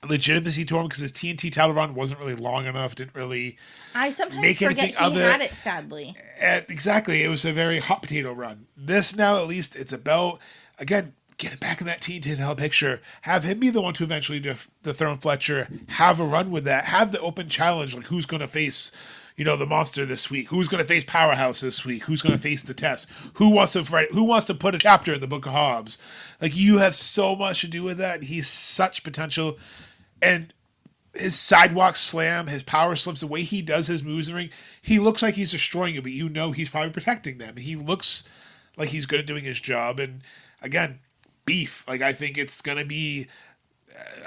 legitimacy to him because his TNT title run wasn't really long enough, didn't really I sometimes forget he had it, sadly. And exactly, it was a very hot potato run. This now, at least, it's a belt. Again, get it back in that TNT title picture. Have him be the one to eventually dethrone Fletcher. Have a run with that. Have the open challenge, who's going to face the monster this week? Who's going to face Powerhouse this week? Who's going to face the test? Who wants to put a chapter in the Book of Hobbs? You have so much to do with that. He's such potential. And his sidewalk slam, his power slips, the way he does his moves in the ring, he looks like he's destroying you, but he's probably protecting them. He looks like he's good at doing his job. And again, beef. I think it's going to be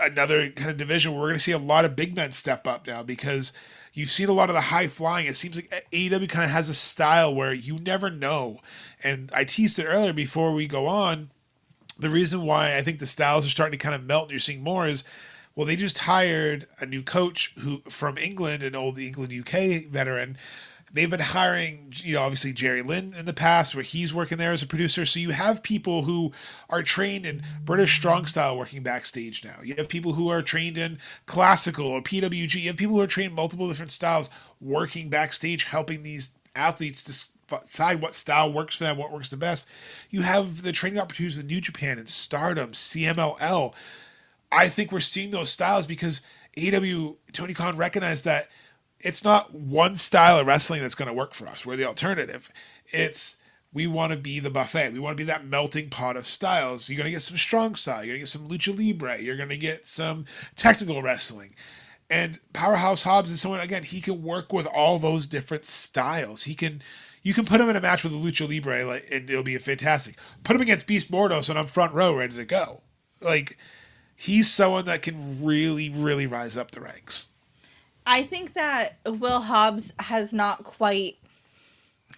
another kind of division where we're going to see a lot of big men step up now because you've seen a lot of the high flying. It seems like AEW kind of has a style where you never know. And I teased it earlier before we go on. The reason why I think the styles are starting to kind of melt and you're seeing more is, well, they just hired a new coach from England, an old England UK veteran. They've been hiring, obviously Jerry Lynn in the past, where he's working there as a producer. So you have people who are trained in British strong style working backstage now. You have people who are trained in classical or PWG. You have people who are trained in multiple different styles working backstage, helping these athletes to decide what style works for them, what works the best. You have the training opportunities with New Japan and Stardom, CMLL. I think we're seeing those styles because AEW, Tony Khan recognized that it's not one style of wrestling that's going to work for us. We're the alternative. We want to be the buffet. We want to be that melting pot of styles. You're going to get some strong style. You're going to get some lucha libre. You're going to get some technical wrestling. And Powerhouse Hobbs is someone, again, he can work with all those different styles. You can put him in a match with a lucha libre, and it'll be fantastic. Put him against Beast Mordos, and I'm front row ready to go. Like, he's someone that can really, really rise up the ranks. I think that Will Hobbs has not quite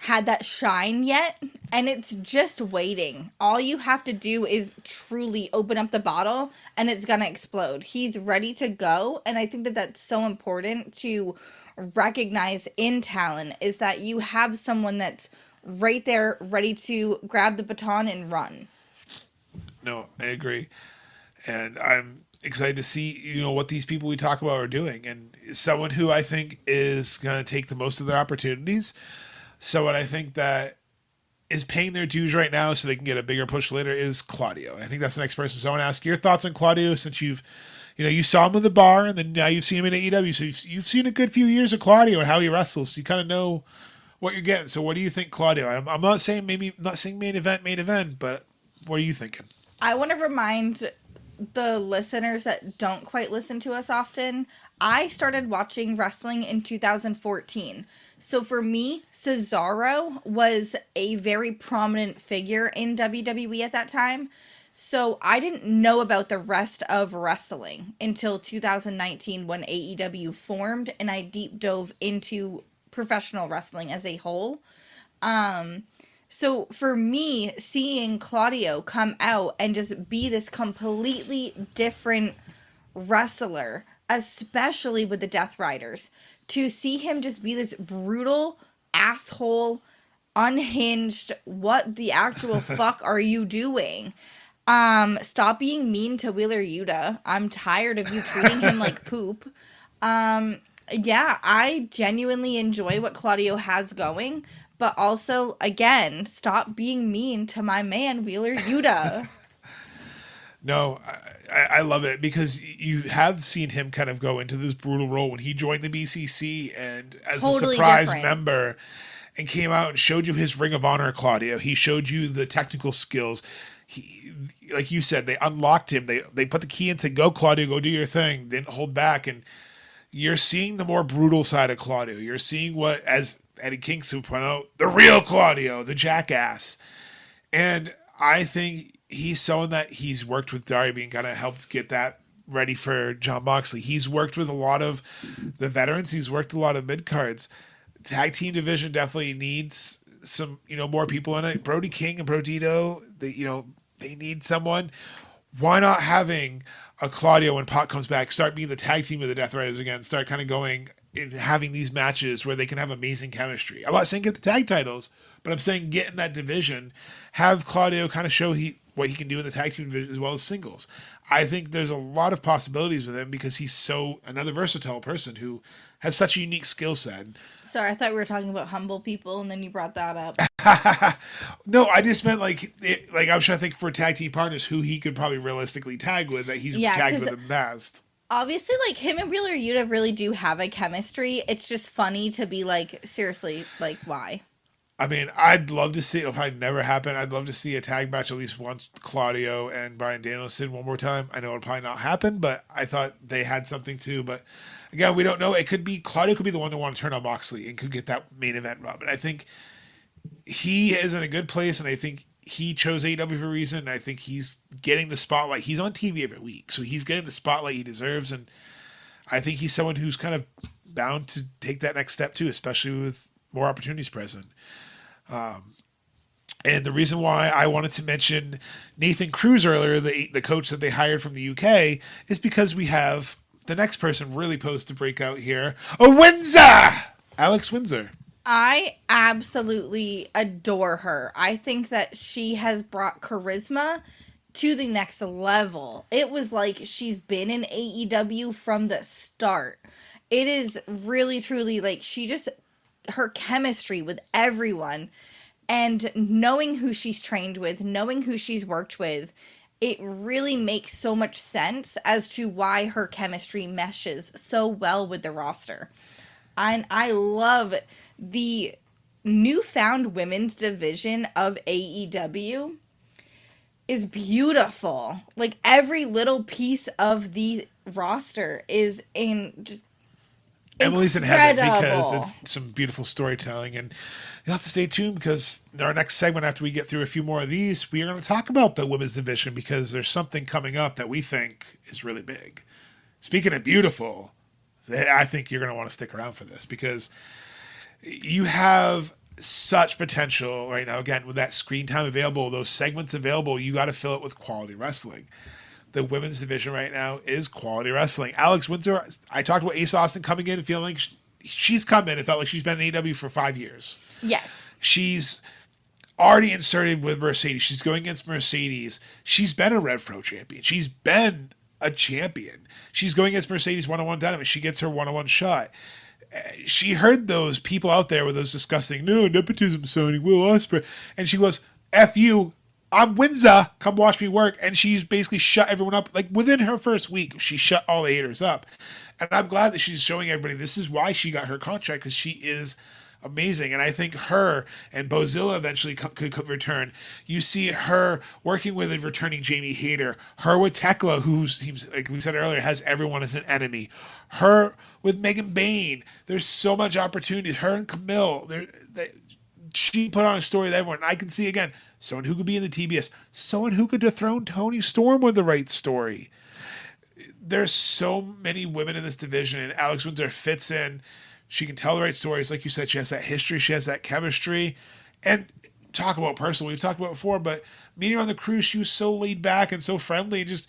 had that shine yet, and it's just waiting. All you have to do is truly open up the bottle, and it's gonna explode. He's ready to go, and I think that that's so important to recognize in talent, is that you have someone that's right there ready to grab the baton and run. No, I agree. And I'm excited to see, what these people we talk about are doing. And someone who I think is going to take the most of their opportunities. Someone I think that is paying their dues right now so they can get a bigger push later is Claudio. And I think that's the next person. So I want to ask your thoughts on Claudio, since you saw him in the bar and then now you've seen him in AEW. So you've seen a good few years of Claudio and how he wrestles. So you kind of know what you're getting. So what do you think, Claudio? I'm not saying main event, but what are you thinking? I want to remind the listeners that don't quite listen to us often, I started watching wrestling in 2014. So for me, Cesaro was a very prominent figure in WWE at that time. So I didn't know about the rest of wrestling until 2019 when AEW formed and I deep dove into professional wrestling as a whole. So for me, seeing Claudio come out and just be this completely different wrestler, especially with the Death Riders, to see him just be this brutal asshole, unhinged, what the actual fuck are you doing? Stop being mean to Wheeler Yuta. I'm tired of you treating him like poop. Yeah, I genuinely enjoy what Claudio has going. But also, again, stop being mean to my man, Wheeler Yuta. No, I love it because you have seen him kind of go into this brutal role when he joined the BCC and as totally a surprise member and came out and showed you his Ring of Honor, Claudio. He showed you the technical skills. He, like you said, they unlocked him. They put the key in to go, Claudio, go do your thing. Didn't hold back. And you're seeing the more brutal side of Claudio. You're seeing what, as Eddie Kingston pointed out, the real Claudio, the jackass. And I think he's someone that he's worked with Darby and kind of helped get that ready for Jon Moxley. He's worked with a lot of the veterans. He's worked a lot of mid-cards. Tag team division definitely needs some, more people in it. Brody King and Brodito, they need someone. Why not having a Claudio when Pac comes back, start being the tag team of the Death Riders again, start kind of going and having these matches where they can have amazing chemistry. I'm not saying get the tag titles, but I'm saying get in that division, have Claudio kind of show what he can do in the tag team division as well as singles. I think there's a lot of possibilities with him because he's another versatile person who has such a unique skill set. Sorry, I thought we were talking about humble people, and then you brought that up. No, I just meant I was trying to think for tag team partners who he could probably realistically tag with that he's tagged with the best. Obviously, him and Wheeler Yuta really do have a chemistry. It's just funny to be seriously, why? I mean, I'd love to see, it'll probably never happen. I'd love to see a tag match at least once, Claudio and Bryan Danielson one more time. I know it'll probably not happen, but I thought they had something too. But again, we don't know. Claudio could be the one to want to turn on Moxley and could get that main event rub. And I think he is in a good place, and I think he chose AEW for a reason. And I think he's getting the spotlight. He's on TV every week, so he's getting the spotlight he deserves. And I think he's someone who's kind of bound to take that next step too, especially with more opportunities present. And the reason why I wanted to mention Nathan Cruz earlier, the coach that they hired from the UK, is because we have the next person really posed to break out here. Alex Windsor. I absolutely adore her. I think that she has brought charisma to the next level. It was like she's been in AEW from the start. It is really, truly she just her chemistry with everyone, and knowing who she's trained with, knowing who she's worked with, it really makes so much sense as to why her chemistry meshes so well with the roster. And I love the newfound women's division of AEW is beautiful. Like, every little piece of the roster is just Emily's in heaven because it's some beautiful storytelling, and you'll have to stay tuned because in our next segment, after we get through a few more of these, we are going to talk about the women's division because there's something coming up that we think is really big. Speaking of beautiful, I think you're going to want to stick around for this because you have such potential right now. Again, with that screen time available, those segments available, you got to fill it with quality wrestling. The women's division right now is quality wrestling. Alex Windsor, I talked about Ace Austin coming in and feeling like she's come in. It felt like she's been in AEW for 5 years. Yes. She's already inserted with Mercedes. She's going against Mercedes. She's been a Rev Pro champion. She's been a champion. She's going against Mercedes one-on-one dynamite. She gets her one-on-one shot. She heard those people out there with those disgusting, no, nepotism signing Will Ospreay. And she goes, F you. I'm Windsor, come watch me work. And she's basically shut everyone up. Like, within her first week, she shut all the haters up. And I'm glad that she's showing everybody this is why she got her contract, because she is amazing. And I think her and Bozilla eventually could return. You see her working with a returning Jamie Hayter. Her with Tekla, who seems, like we said earlier, has everyone as an enemy. Her with Megan Bain. There's so much opportunity. Her and Camille. She put on a story with everyone. I can see, again, someone who could be in the TBS. Someone who could dethrone Toni Storm with the right story. There's so many women in this division, and Alex Windsor fits in. She can tell the right stories. Like you said, she has that history. She has that chemistry. And talk about personal. We've talked about it before, but meeting her on the cruise, she was so laid back and so friendly. And just,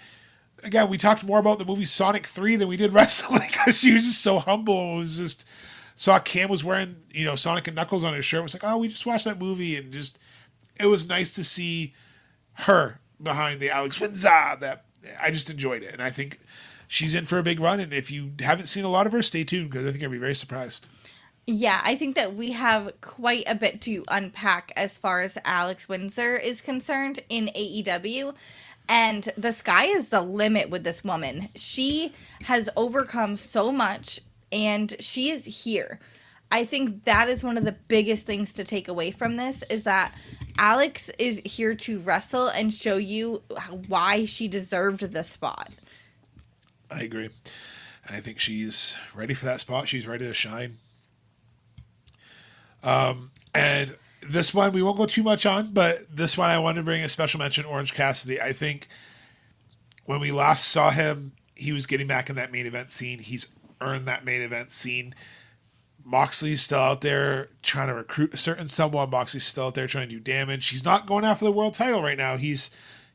again, we talked more about the movie Sonic 3 than we did wrestling because she was just so humble. It was just... Saw Cam was wearing, Sonic and Knuckles on his shirt. It was like, oh, we just watched that movie. And just, it was nice to see her behind the Alex Windsor. That I just enjoyed it. And I think she's in for a big run. And if you haven't seen a lot of her, stay tuned because I think you'll be very surprised. Yeah, I think that we have quite a bit to unpack as far as Alex Windsor is concerned in AEW. And the sky is the limit with this woman. She has overcome so much. And she is here. I think that is one of the biggest things to take away from this is that Alex is here to wrestle and show you why she deserved the spot. I agree. I think she's ready for that spot. She's ready to shine. And this one we won't go too much on, but this one I wanted to bring a special mention, Orange Cassidy. I think when we last saw him, he was getting back in that main event scene. He's earned that main event scene. Moxley's still out there trying to recruit a certain someone. Moxley's still out there trying to do damage. He's not going after the world title right now. He's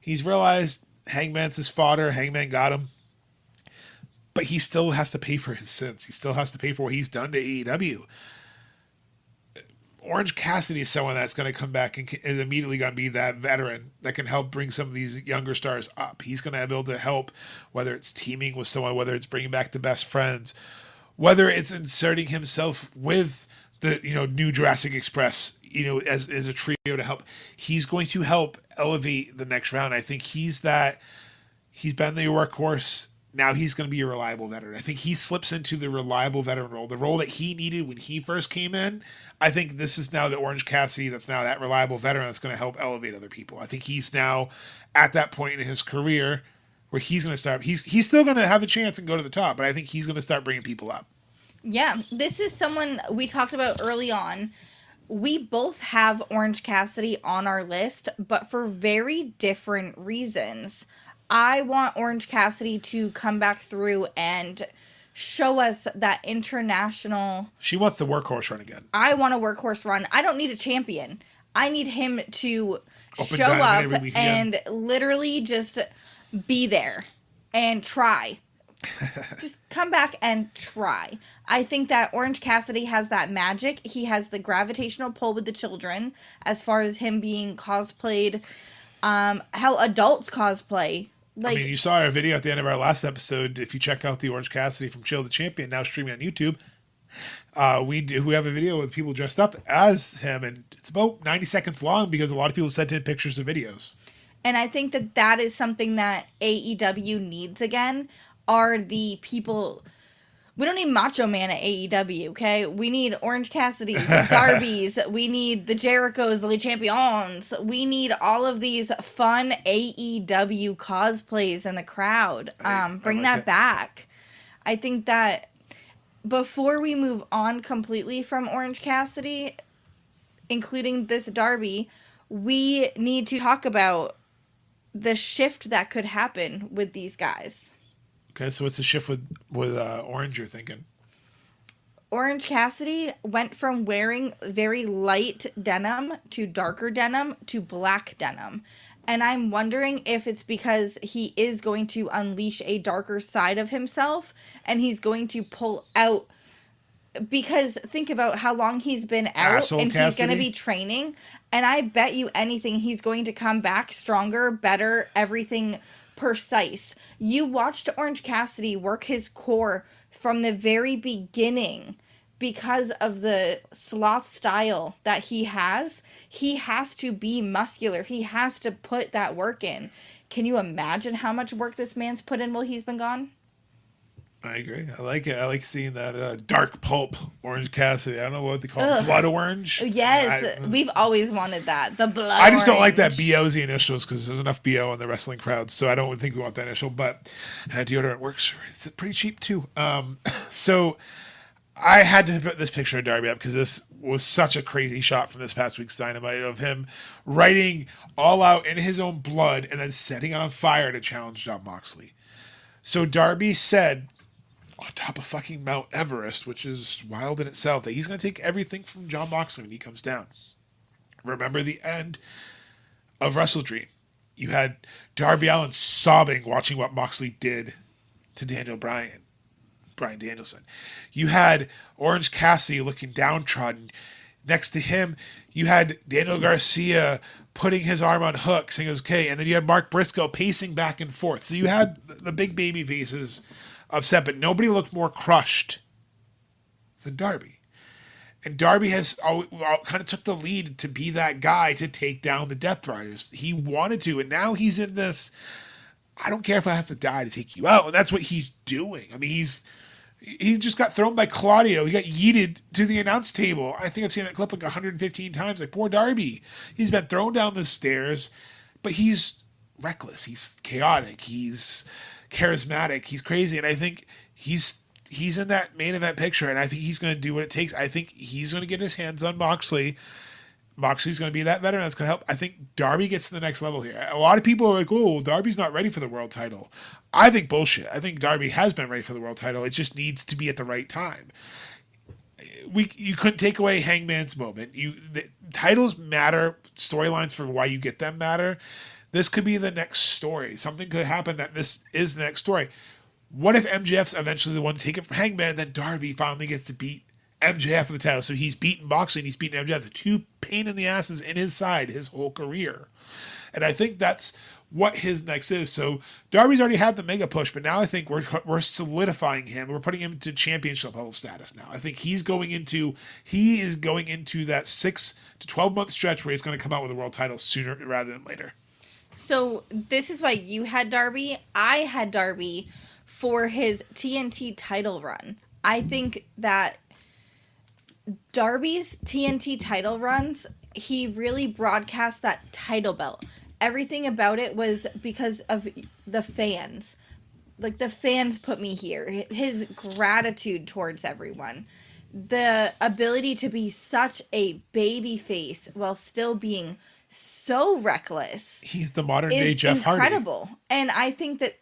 realized Hangman's his fodder. Hangman got him. But he still has to pay for his sins. He still has to pay for what he's done to AEW. Orange Cassidy is someone that's going to come back and is immediately going to be that veteran that can help bring some of these younger stars up. He's going to be able to help, whether it's teaming with someone, whether it's bringing back the best friends, whether it's inserting himself with the new Jurassic Express, as a trio to help. He's going to help elevate the next round. I think he's been the workhorse. Now he's going to be a reliable veteran. I think he slips into the reliable veteran role, the role that he needed when he first came in. I think this is now the Orange Cassidy that's now that reliable veteran that's going to help elevate other people. I think he's now at that point in his career where he's going to start. He's still going to have a chance and go to the top, but I think he's going to start bringing people up. Yeah, this is someone we talked about early on. We both have Orange Cassidy on our list, but for very different reasons. I want Orange Cassidy to come back through and show us that international... She wants the workhorse run again. I want a workhorse run. I don't need a champion. I need him to show up and literally just be there and try. Just come back and try. I think that Orange Cassidy has that magic. He has the gravitational pull with the children as far as him being cosplayed. Hell, adults cosplay. Like, I mean, you saw our video at the end of our last episode. If you check out the Orange Cassidy from Chill the Champion, now streaming on YouTube, We have a video with people dressed up as him, and it's about 90 seconds long because a lot of people sent in pictures of videos. And I think that that is something that AEW needs again, are the people. We don't need Macho Man at AEW, okay? We need Orange Cassidy's, Darby's, we need the Jerichos, the Le Champions. We need all of these fun AEW cosplays in the crowd. Bring that back. I think that before we move on completely from Orange Cassidy, including this Darby, we need to talk about the shift that could happen with these guys. Okay, so what's the shift with Orange you're thinking? Orange Cassidy went from wearing very light denim to darker denim to black denim. And I'm wondering if it's because he is going to unleash a darker side of himself and he's going to pull out. Because think about how long he's been out Asshole and Cassidy. He's going to be training. And I bet you anything he's going to come back stronger, better, everything precise. You watched Orange Cassidy work his core from the very beginning because of the sloth style that he has. He has to be muscular. He has to put that work in. Can you imagine how much work this man's put in while he's been gone? I agree. I like it. I like seeing that dark pulp Orange Cassidy. I don't know what they call it. Blood orange? Yes. We've always wanted that. The blood I just don't like orange. that BO's the initials because there's enough BO in the wrestling crowd. So I don't think we want that initial. But deodorant works. It's pretty cheap too. So I had to put this picture of Darby up because this was such a crazy shot from this past week's Dynamite of him writing all out in his own blood and then setting it on fire to challenge Jon Moxley. So Darby said, on top of fucking Mount Everest, which is wild in itself, that he's going to take everything from Jon Moxley when he comes down. Remember the end of Wrestle Dream. You had Darby Allin sobbing watching what Moxley did to Brian Danielson. You had Orange Cassidy looking downtrodden. Next to him, you had Daniel Garcia putting his arm on Hook, saying it was okay, and then you had Mark Briscoe pacing back and forth. So you had the big baby faces upset, but nobody looked more crushed than Darby. And Darby has kind of took the lead to be that guy to take down the Death Riders. He wanted to, and now he's in this, I don't care if I have to die to take you out. And that's what he's doing. I mean, he just got thrown by Claudio. He got yeeted to the announce table. I think I've seen that clip like 115 times. Like, poor Darby. He's been thrown down the stairs, but he's reckless. He's chaotic. He's charismatic. He's crazy. And I think he's in that main event picture, and I think he's going to do what it takes. I think he's going to get his hands on Moxley. Moxley's going to be that veteran that's going to help. I think Darby gets to the next level here. A lot of people are like, oh, well, Darby's not ready for the world title. I think bullshit. I think Darby has been ready for the world title. It just needs to be at the right time. You couldn't take away Hangman's moment. The titles matter. Storylines for why you get them matter. This could be the next story. Something could happen that this is the next story. What if MJF's eventually the one to take it from Hangman, and then Darby finally gets to beat MJF for the title? So he's beaten Moxley and he's beaten MJF, the two pain in the asses in his side his whole career. And I think that's what his next is. So Darby's already had the mega push, but now I think we're solidifying him. We're putting him into championship level status now. I think he is going into that 6 to 12 month stretch where he's going to come out with a world title sooner rather than later. So this is why you had Darby. I had Darby for his TNT title run. I think that Darby's TNT title runs, he really broadcast that title belt. Everything about it was because of the fans. Like, the fans put me here. His gratitude towards everyone. The ability to be such a baby face while still being so reckless. He's the modern day Jeff Hardy. Incredible. And I think that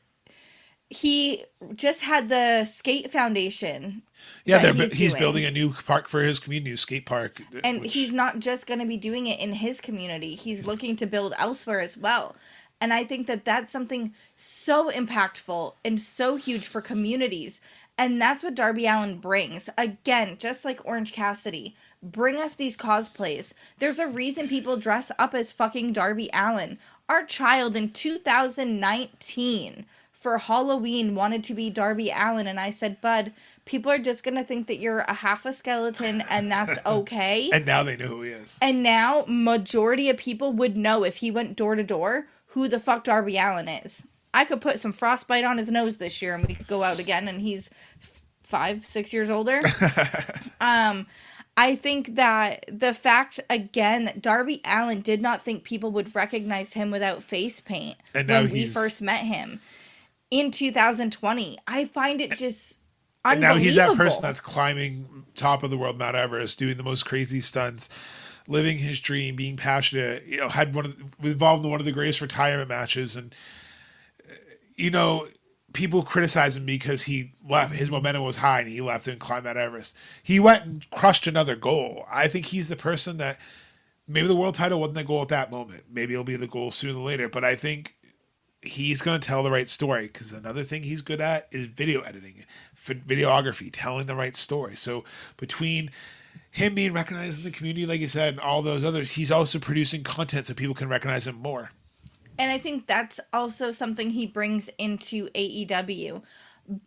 he just had the skate foundation. Yeah, he's building a new park for his community, new skate park. And he's not just going to be doing it in his community. He's looking to build elsewhere as well. And I think that that's something so impactful and so huge for communities. And that's what Darby Allin brings. Again, just like Orange Cassidy, bring us these cosplays. There's a reason people dress up as fucking Darby Allin. Our child in 2019 for Halloween wanted to be Darby Allin, and I said, Bud, people are just going to think that you're a half a skeleton, and that's okay. And now they know who he is. And now, majority of people would know if he went door to door who the fuck Darby Allin is. I could put some frostbite on his nose this year, and we could go out again, and he's 5-6 years older. I think that the fact, again, that Darby Allin did not think people would recognize him without face paint when we first met him in 2020. I find it just unbelievable. And now he's that person that's climbing top of the world Mount Everest, doing the most crazy stunts, living his dream, being passionate, was involved in one of the greatest retirement matches. And, people criticize him because he left, his momentum was high and he left and climbed Mount Everest. He went and crushed another goal. I think he's the person that maybe the world title wasn't the goal at that moment. Maybe it'll be the goal sooner or later, but I think he's going to tell the right story, because another thing he's good at is video editing, videography, telling the right story. So between him being recognized in the community, like you said, and all those others, he's also producing content so people can recognize him more. And I think that's also something he brings into AEW.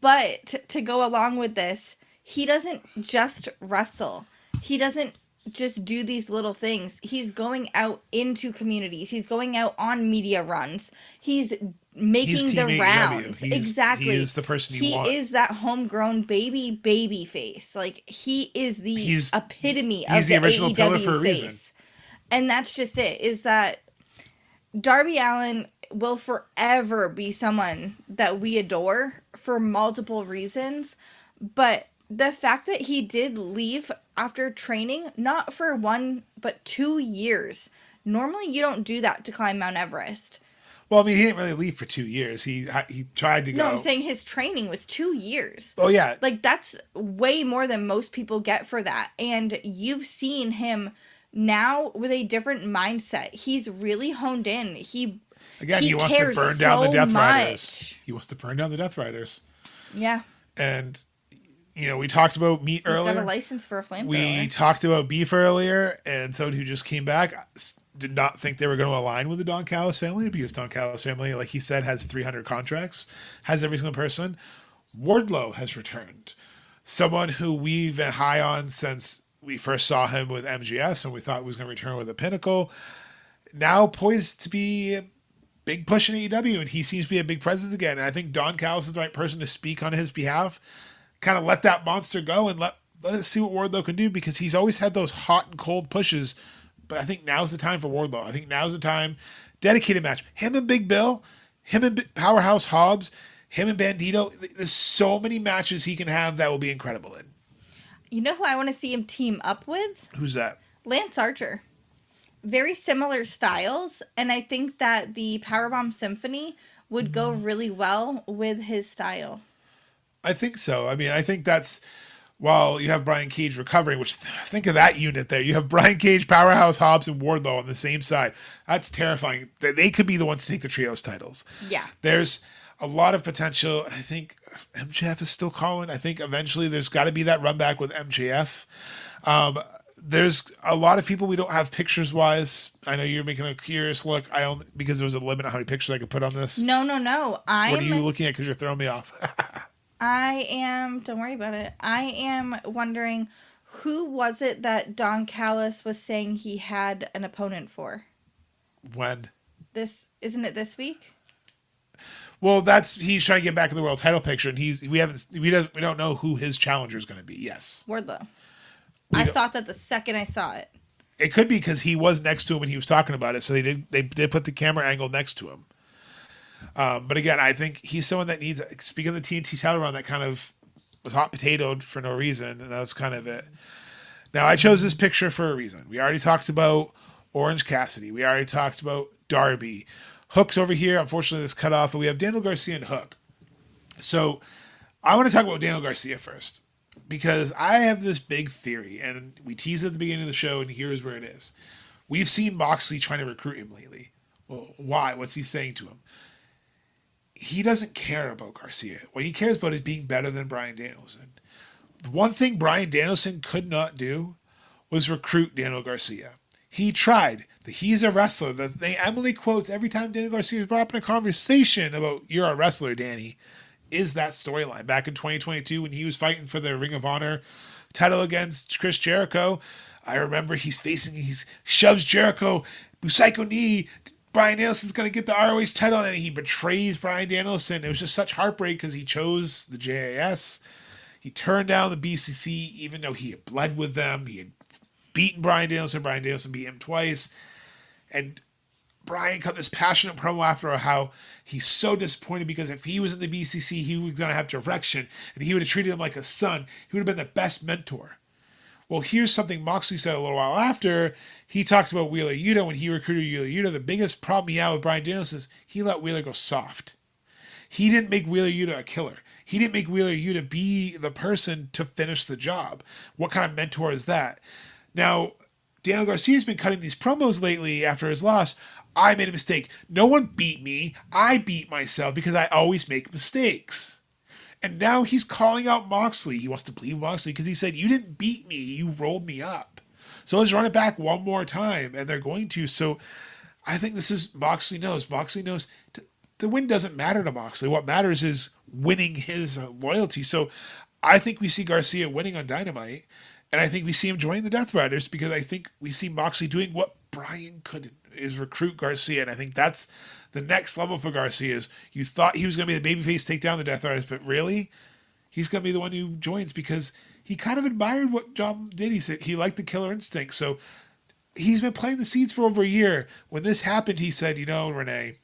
But to go along with this, he doesn't just wrestle. He doesn't just do these little things. He's going out into communities. He's going out on media runs. He's making the rounds. Exactly. He is the person you want. He is that homegrown baby face. Like, he is the epitome of the original AEW pillar for a reason. And that's just it, is that Darby Allin will forever be someone that we adore for multiple reasons, but the fact that he did leave after training, not for 1, but 2 years. Normally you don't do that to climb Mount Everest. Well, I mean, he didn't really leave for 2 years. He tried to go. No, I'm saying his training was 2 years. Oh, yeah. Like, that's way more than most people get for that. And you've seen him now with a different mindset. He's really honed in. He wants to burn down the Death Riders. He wants to burn down the Death Riders. Yeah. And, we talked about meat earlier. He's got a license for a flamethrower. We talked about beef earlier, and someone who just came back did not think they were going to align with the Don Callis family, because Don Callis family, like he said, has 300 contracts, has every single person. Wardlow has returned. Someone who we've been high on since we first saw him with MGF, and we thought he was going to return with a Pinnacle. Now poised to be a big push in AEW, and he seems to be a big presence again. And I think Don Callis is the right person to speak on his behalf. Kind of let that monster go and let us see what Wardlow can do, because he's always had those hot and cold pushes. But I think now's the time for Wardlow. I think now's the time. Dedicated match. Him and Big Bill, him and Powerhouse Hobbs, him and Bandito. There's so many matches he can have that will be incredible in. You know who I want to see him team up with? Who's that? Lance Archer. Very similar styles, and I think that the Powerbomb Symphony would go really well with his style. I think so. I mean, I think that's, while you have Brian Cage recovering, which, think of that unit there. You have Brian Cage, Powerhouse Hobbs, and Wardlow on the same side. That's terrifying. They could be the ones to take the trios titles. Yeah. There's a lot of potential. I think MJF is still calling. I think eventually there's got to be that run back with MJF. There's a lot of people we don't have pictures-wise. I know you're making a curious look. Because there was a limit on how many pictures I could put on this. No. What are you looking at? Because you're throwing me off. Don't worry about it. I am wondering, who was it that Don Callis was saying he had an opponent for? When? Isn't it this week? Well, he's trying to get back in the world title picture, and we don't know who his challenger is going to be. Yes, Wardlow. I thought that the second I saw it. It could be because he was next to him when he was talking about it, so they did put the camera angle next to him. But again, I think he's someone that needs. Speaking of the TNT title run, that kind of was hot potatoed for no reason, and that was kind of it. Now, I chose this picture for a reason. We already talked about Orange Cassidy. We already talked about Darby. Hook's over here. Unfortunately, this cut off, but we have Daniel Garcia and Hook. So I want to talk about Daniel Garcia first, because I have this big theory, and we teased it at the beginning of the show, and here's where it is. We've seen Moxley trying to recruit him lately. Well, why? What's he saying to him? He doesn't care about Garcia. What he cares about is being better than Bryan Danielson. The one thing Bryan Danielson could not do was recruit Daniel Garcia. He tried. he's a wrestler. The thing Emily quotes every time Danny Garcia is brought up in a conversation about "you're a wrestler, Danny," is that storyline. Back in 2022 when he was fighting for the Ring of Honor title against Chris Jericho, I remember he shoves Jericho, Psycho knee. Bryan Danielson's going to get the ROH title, and he betrays Bryan Danielson. It was just such heartbreak because he chose the JAS. He turned down the BCC even though he had bled with them. He had beaten Bryan Danielson. Bryan Danielson beat him twice. And Bryan cut this passionate promo after how he's so disappointed because if he was in the BCC, he was going to have direction, and he would have treated him like a son. He would have been the best mentor. Well, here's something Moxley said a little while after. He talked about Wheeler Yuta when he recruited Wheeler Yuta. The biggest problem he had with Bryan Danielson is he let Wheeler go soft. He didn't make Wheeler Yuta a killer. He didn't make Wheeler Yuta be the person to finish the job. What kind of mentor is that? Now, Daniel Garcia's been cutting these promos lately after his loss. I made a mistake. No one beat me. I beat myself because I always make mistakes. And now he's calling out Moxley. He wants to believe Moxley because he said, you didn't beat me. You rolled me up. So let's run it back one more time. And they're going to. So I think this is Moxley knows. Moxley knows the win doesn't matter to Moxley. What matters is winning his loyalty. So I think we see Garcia winning on Dynamite. And I think we see him joining the Death Riders because I think we see Moxley doing what Bryan couldn't, is recruit Garcia. And I think that's the next level for Garcia. Is you thought he was going to be the babyface, take down the Death Riders, but really, he's going to be the one who joins because he kind of admired what John did. He said he liked the killer instinct. So he's been planting the seeds for over a year. When this happened, he said, Renee,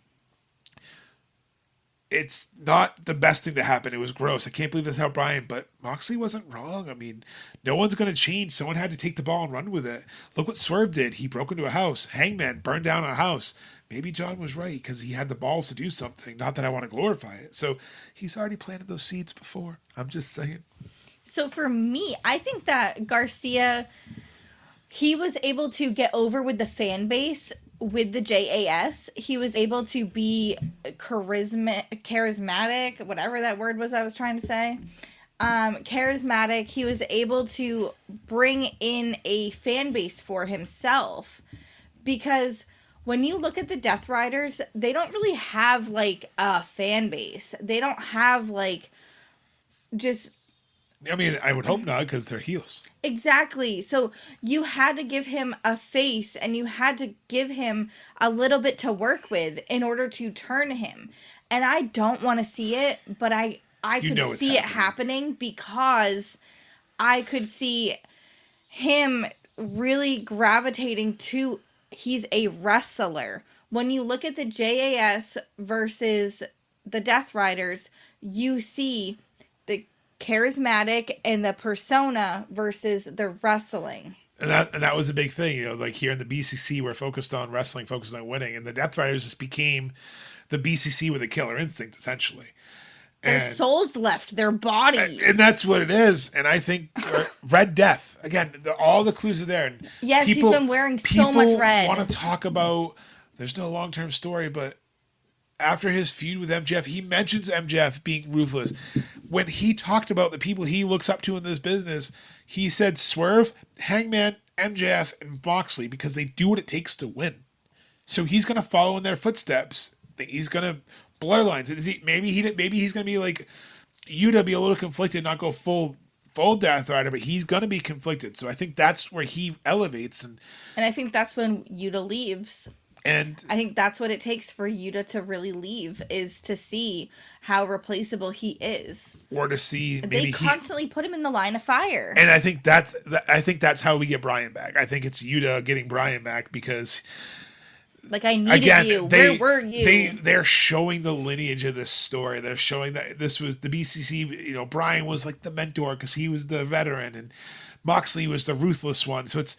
it's not the best thing to happen. It was gross. I can't believe that's how Bryan, but Moxley wasn't wrong. I mean, no one's going to change. Someone had to take the ball and run with it. Look what Swerve did. He broke into a house. Hangman burned down a house. Maybe John was right because he had the balls to do something. Not that I want to glorify it. So he's already planted those seeds before. I'm just saying. So for me, I think that Garcia, he was able to get over with the fan base with the JAS. He was able to be charismatic, whatever that word was I was trying to say. Charismatic. He was able to bring in a fan base for himself because when you look at the Death Riders, they don't really have like a fan base. They don't have like just... I mean, I would hope not because they're heels. Exactly. So you had to give him a face and you had to give him a little bit to work with in order to turn him. And I don't want to see it, but I could see it happening because I could see him really gravitating to, he's a wrestler. When you look at the JAS versus the Death Riders, you see the charismatic and the persona versus the wrestling. And that was a big thing, like here in the BCC, we're focused on wrestling, focused on winning, and the Death Riders just became the BCC with a killer instinct, essentially. Their souls left their bodies. And that's what it is. And I think Red Death, again, all the clues are there. And yes, he's been wearing so much red. People want to talk about, there's no long-term story, but after his feud with MJF, he mentions MJF being ruthless. When he talked about the people he looks up to in this business, he said Swerve, Hangman, MJF, and Moxley because they do what it takes to win. So he's going to follow in their footsteps. He's going to bloodlines. Maybe he's going to be like Yuta, be a little conflicted, not go full Death Rider, but he's going to be conflicted. So I think that's where he elevates. And I think that's when Yuta leaves. And I think that's what it takes for Yuta to really leave, is to see how replaceable he is, or to see maybe they constantly put him in the line of fire. And I think that's how we get Bryan back. I think it's Yuta getting Bryan back because, like, I needed you. Where were you? They're showing the lineage of this story. They're showing that this was the BCC. Bryan was like the mentor because he was the veteran, and Moxley was the ruthless one. So it's.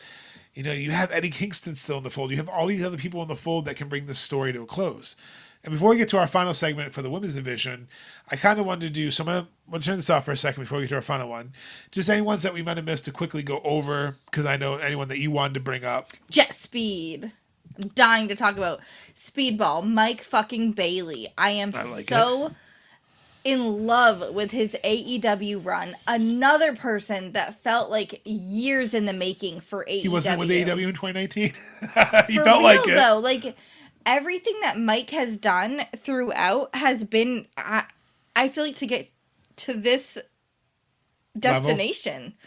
You have Eddie Kingston still in the fold. You have all these other people in the fold that can bring this story to a close. And before we get to our final segment for the women's division, I kind of wanted to do, so I'm going to turn this off for a second before we get to our final one. Just any ones that we might have missed to quickly go over, because I know anyone that you wanted to bring up. Jet Speed. I'm dying to talk about Speedball. Mike fucking Bailey. I am in love with his AEW run. Another person that felt like years in the making for AEW. He wasn't with AEW in 2019. He for felt real, like it. Though, like everything that Mike has done throughout has been, I feel like, to get to this destination. Level.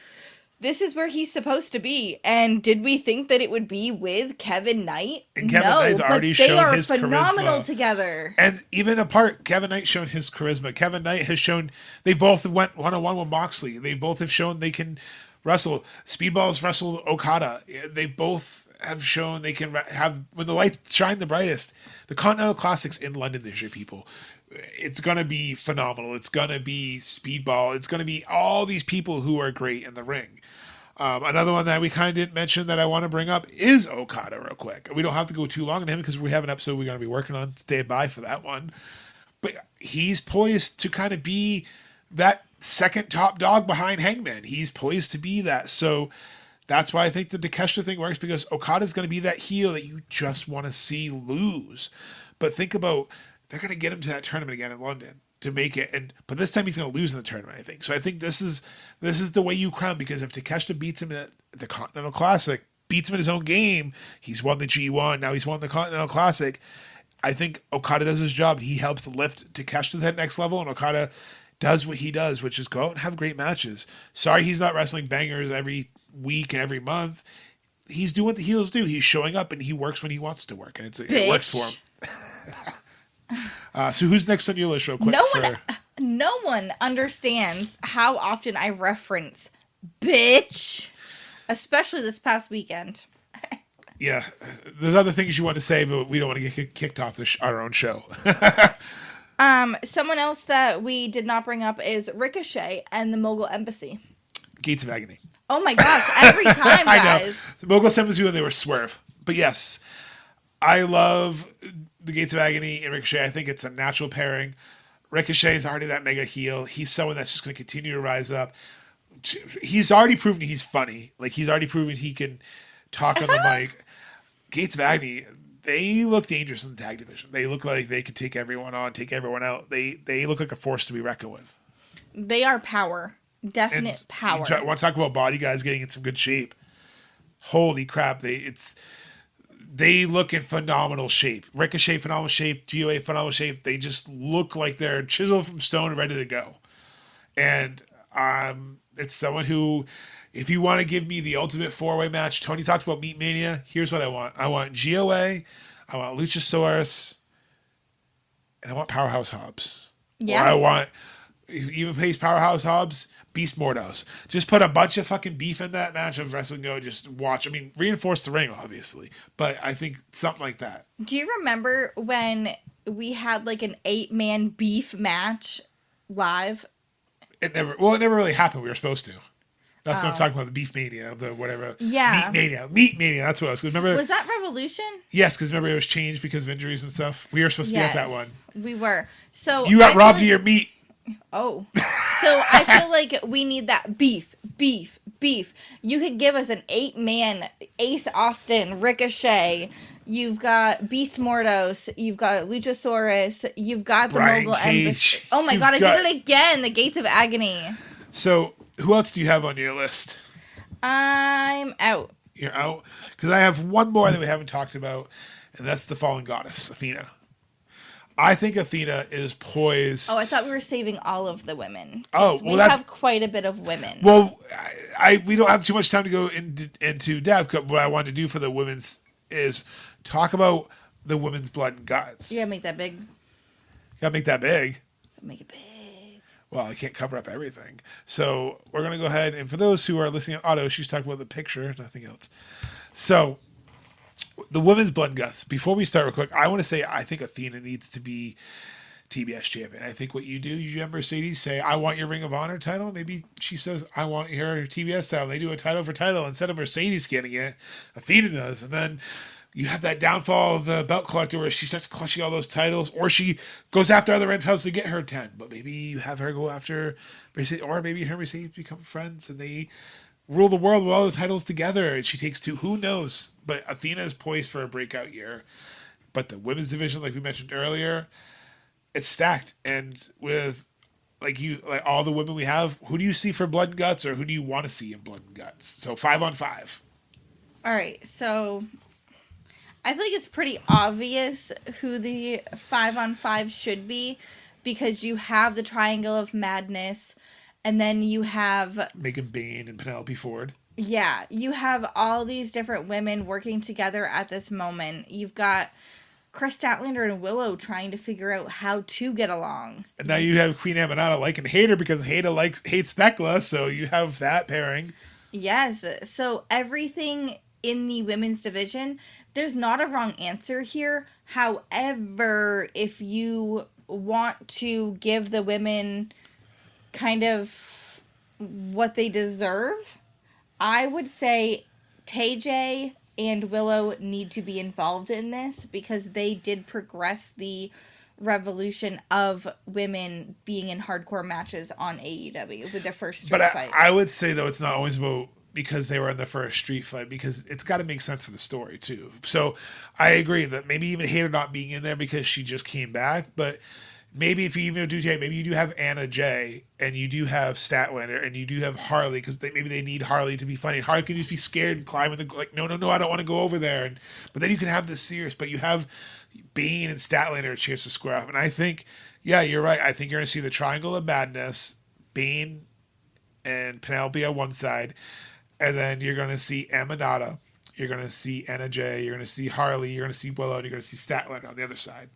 This is where he's supposed to be. And did we think that it would be with Kevin Knight? And Kevin Knight's already shown his charisma. They are phenomenal together. And even apart, Kevin Knight shown his charisma. Kevin Knight has shown they both went one-on-one with Moxley. They both have shown they can wrestle. Speedball's wrestled Okada. They both have shown they can have, when the lights shine the brightest. The Continental Classics in London this year, people. It's going to be phenomenal. It's going to be Speedball. It's going to be all these people who are great in the ring. Another one that we kind of didn't mention that I want to bring up is Okada real quick. We don't have to go too long on him because we have an episode we're going to be working on. Stand by for that one. But he's poised to kind of be that second top dog behind Hangman. He's poised to be that. So that's why I think the Takeshita thing works, because Okada's going to be that heel that you just want to see lose. But think about, they're going to get him to that tournament again in London to make it, but this time he's going to lose in the tournament, I think. So I think this is the way you crown, because if Takeshita beats him at the Continental Classic, beats him in his own game, he's won the G1, now he's won the Continental Classic. I think Okada does his job. He helps lift Takeshita to that next level, and Okada does what he does, which is go out and have great matches. Sorry he's not wrestling bangers every week and every month. He's doing what the heels do. He's showing up, and he works when he wants to work, and it works for him. So who's next on your list real quick? No one understands how often I reference bitch, especially this past weekend. Yeah, there's other things you want to say, but we don't want to get kicked off our own show. Someone else that we did not bring up is Ricochet and the Mogul Embassy. Gates of Agony. Oh my gosh, every time, guys. I know. The Mogul Embassy when they were Swerve. But yes, I love the Gates of Agony and Ricochet. I think it's a natural pairing. Ricochet is already that mega heel. He's someone that's just going to continue to rise up. He's already proven he's funny. Like, he's already proven he can talk on the mic. Gates of Agony, they look dangerous in the tag division. They look like they could take everyone on, take everyone out. They look like a force to be reckoned with. They are power. Definite power. You want to talk about body guys getting in some good shape. Holy crap. They look in phenomenal shape. Ricochet, phenomenal shape. GOA, phenomenal shape. They just look like they're chiseled from stone and ready to go. And it's someone who, if you want to give me the ultimate four-way match, Tony talks about Meat Mania. Here's what I want. I want GOA. I want Luchasaurus. And I want Powerhouse Hobbs. Yeah. Or I want, even Pace Powerhouse Hobbs, Beast Mordos. Just put a bunch of fucking beef in that match of wrestling. Go, just watch. I mean, reinforce the ring, obviously. But I think something like that. Do you remember when we had like an 8-man beef match live? It never really happened. We were supposed to. That's what I'm talking about, the Beef Mania, the whatever. Yeah. Meat Mania, that's what it was. Remember, was that Revolution? Yes, because remember it was changed because of injuries and stuff. We were supposed to be at that one. We were. So you got robbed of your meat. Oh. So I feel like we need that beef. You could give us an 8-man Ace Austin, Ricochet. You've got Beast Mordos. You've got Luchasaurus. You've got the Mogul Embassy. Oh my God, I did it again. The Gates of Agony. So who else do you have on your list? I'm out. You're out? Because I have one more that we haven't talked about, and that's the Fallen Goddess, Athena. I think Athena is poised. Oh, I thought we were saving all of the women. Oh, well, we have quite a bit of women. Well, we don't have too much time to go into depth. What I wanted to do for the women's is talk about the women's blood and guts. You gotta make that big. You gotta make that big. Make it big. Well, I can't cover up everything. So we're going to go ahead. And for those who are listening on audio, she's talking about the picture, nothing else. So the women's blood and guts. Before we start real quick, I want to say I think Athena needs to be TBS champion. I think what you do, you have Mercedes say, I want your Ring of Honor title. Maybe she says, I want your TBS title. They do a title for title. Instead of Mercedes getting it, Athena does. And then you have that downfall of the belt collector where she starts clutching all those titles, or she goes after other red titles to get her 10. But maybe you have her go after Mercedes, or maybe her and Mercedes become friends and they rule the world with all the titles together and she takes 2. Who knows? But Athena is poised for a breakout year. But the women's division, like we mentioned earlier, it's stacked. And with like all the women we have, who do you see for Blood and Guts, or who do you want to see in Blood and Guts? So 5-on-5. All right, so I feel like it's pretty obvious who the 5-on-5 should be, because you have the Triangle of Madness, and then you have Megan Bayne and Penelope Ford. Yeah, you have all these different women working together at this moment. You've got Chris Statlander and Willow trying to figure out how to get along. And now you have Queen Aminata liking Hater because Hater hates Thekla, so you have that pairing. Yes, so everything in the women's division, there's not a wrong answer here. However, if you want to give the women kind of what they deserve, I would say TJ and Willow need to be involved in this, because they did progress the revolution of women being in hardcore matches on AEW with their first street fight. I would say, though, it's not always about because they were in the first street fight, because it's got to make sense for the story, too. So I agree that maybe even Hater not being in there because she just came back, but maybe if you even do maybe you do have Anna Jay, and you do have Statlander, and you do have Harley, because maybe they need Harley to be funny. Harley can just be scared and climb in like, no, I don't want to go over there. But then you can have this serious, but you have Bane and Statlander a chance to square off. And I think, yeah, you're right. I think you're going to see the Triangle of Madness, Bane and Penelope on one side, and then you're going to see Aminata, you're going to see Anna Jay, you're going to see Harley, you're going to see Willow, and you're going to see Statlander on the other side.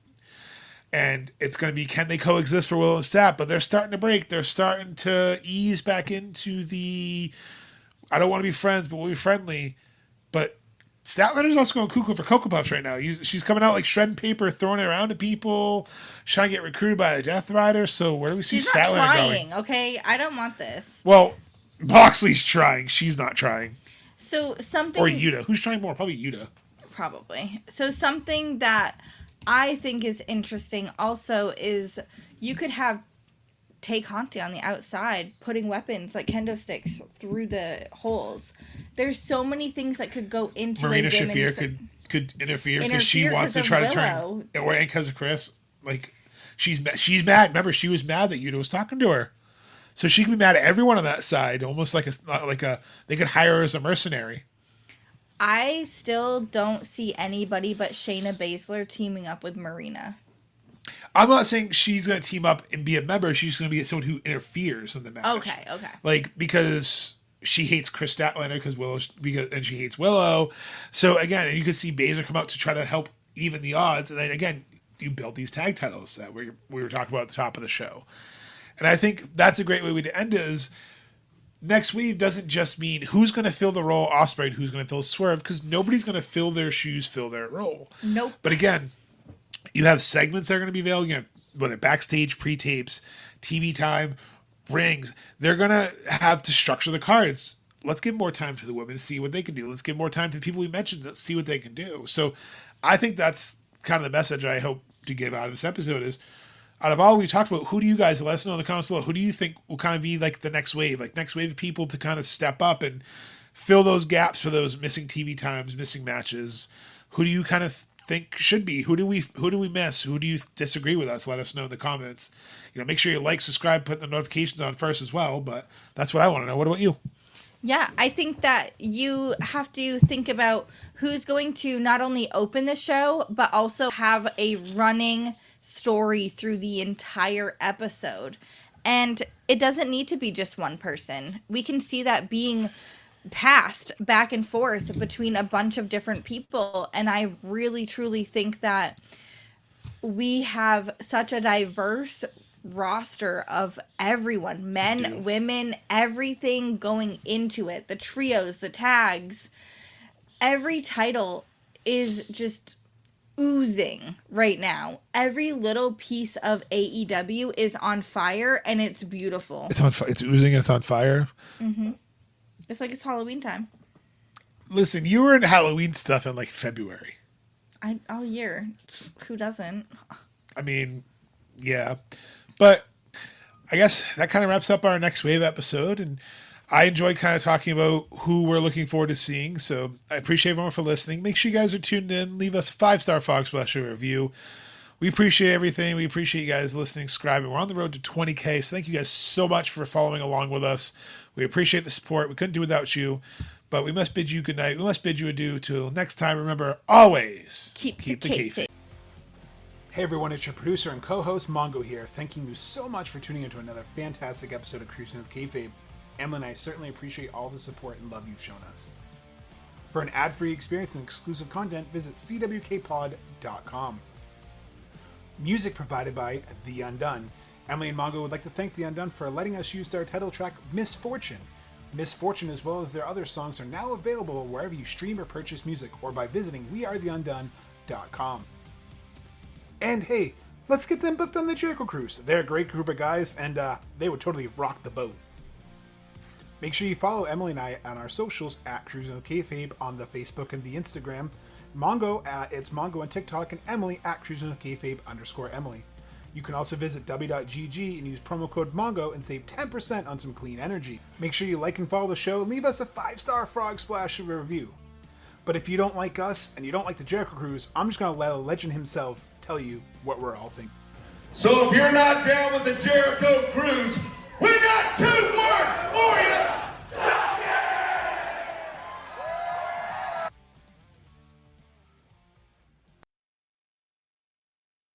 And it's going to be, can they coexist for Willow and Stat? But they're starting to break. They're starting to ease back into the, I don't want to be friends, but we'll be friendly. But Statlander's also going cuckoo for Cocoa Puffs right now. She's coming out like shredding paper, throwing it around to people, trying to get recruited by a Death Rider. So where do we see Statlander going? She's not trying, okay? I don't want this. Well, Moxley's trying. She's not trying. So something... Or Yuta. Who's trying more? Probably Yuta. Probably. So something that I think is interesting also is you could have Tay Conti on the outside putting weapons like kendo sticks through the holes. There's so many things that could go into Marina Shafir could interfere because she wants to try to turn, or because of Chris. Like she's mad. Remember, she was mad that Yuta was talking to her, so she can be mad at everyone on that side. Almost like they could hire her as a mercenary. I still don't see anybody but Shayna Baszler teaming up with Marina. I'm not saying she's going to team up and be a member. She's going to be someone who interferes in the match. Okay. Like, because she hates Chris Statlander and she hates Willow. So, again, you can see Baszler come out to try to help even the odds. And then, again, you build these tag titles that we were talking about at the top of the show. And I think that's a great way to end it is Next Wave doesn't just mean who's going to fill the role Ospreay and who's going to fill Swerve, because nobody's going to fill their shoes, fill their role. Nope. But again, you have segments that are going to be available. You have whether backstage, pre-tapes, TV time, rings. They're going to have to structure the cards. Let's give more time to the women to see what they can do. Let's give more time to the people we mentioned to see what they can do. So I think that's kind of the message I hope to give out of this episode is, out of all we talked about, who do you guys, let us know in the comments below, who do you think will kind of be like the next wave? Like next wave of people to kind of step up and fill those gaps for those missing TV times, missing matches. Who do you kind of think should be? Who do we miss? Who do you disagree with us? Let us know in the comments. Make sure you like, subscribe, put the notifications on first as well. But that's what I want to know. What about you? Yeah, I think that you have to think about who's going to not only open the show, but also have a running story through the entire episode. And it doesn't need to be just one person. We can see that being passed back and forth between a bunch of different people. And I really, truly think that we have such a diverse roster of everyone, men, women, everything going into it. The trios, the tags, every title is just oozing right now. Every little piece of AEW is on fire, and it's beautiful. It's on. It's oozing. It's on fire. Mm-hmm. It's like it's Halloween time. Listen, you were in Halloween stuff in like February. All year. Who doesn't? I mean, yeah, but I guess that kind of wraps up our Next Wave episode, and I enjoyed kind of talking about who we're looking forward to seeing. So I appreciate everyone for listening. Make sure you guys are tuned in. Leave us a 5-star Fox Splasher review. We appreciate everything. We appreciate you guys listening, subscribing. We're on the road to 20K, so thank you guys so much for following along with us. We appreciate the support. We couldn't do without you, but we must bid you good night. We must bid you adieu till next time. Remember, always keep the kayfabe. Hey everyone, it's your producer and co-host Mongo here, thanking you so much for tuning into another fantastic episode of Cruising with Kayfabe. Emily and I certainly appreciate all the support and love you've shown us. For an ad-free experience and exclusive content, visit cwkpod.com. Music provided by The Undone. Emily and Mongo would like to thank The Undone for letting us use their title track, Misfortune. Misfortune, as well as their other songs, are now available wherever you stream or purchase music, or by visiting wearetheundone.com. And hey, let's get them booked on the Jericho Cruise. They're a great group of guys, and they would totally rock the boat. Make sure you follow Emily and I on our socials at Cruising with Kayfabe on the Facebook and the Instagram. Mongo it's Mongo on TikTok, and Emily at Cruising with Kayfabe _Emily. You can also visit w.gg and use promo code Mongo and save 10% on some clean energy. Make sure you like and follow the show and leave us a 5-star frog splash of a review. But if you don't like us and you don't like the Jericho Cruise, I'm just going to let a legend himself tell you what we're all thinking. So if you're not down with the Jericho Cruise, we got 2 words for you!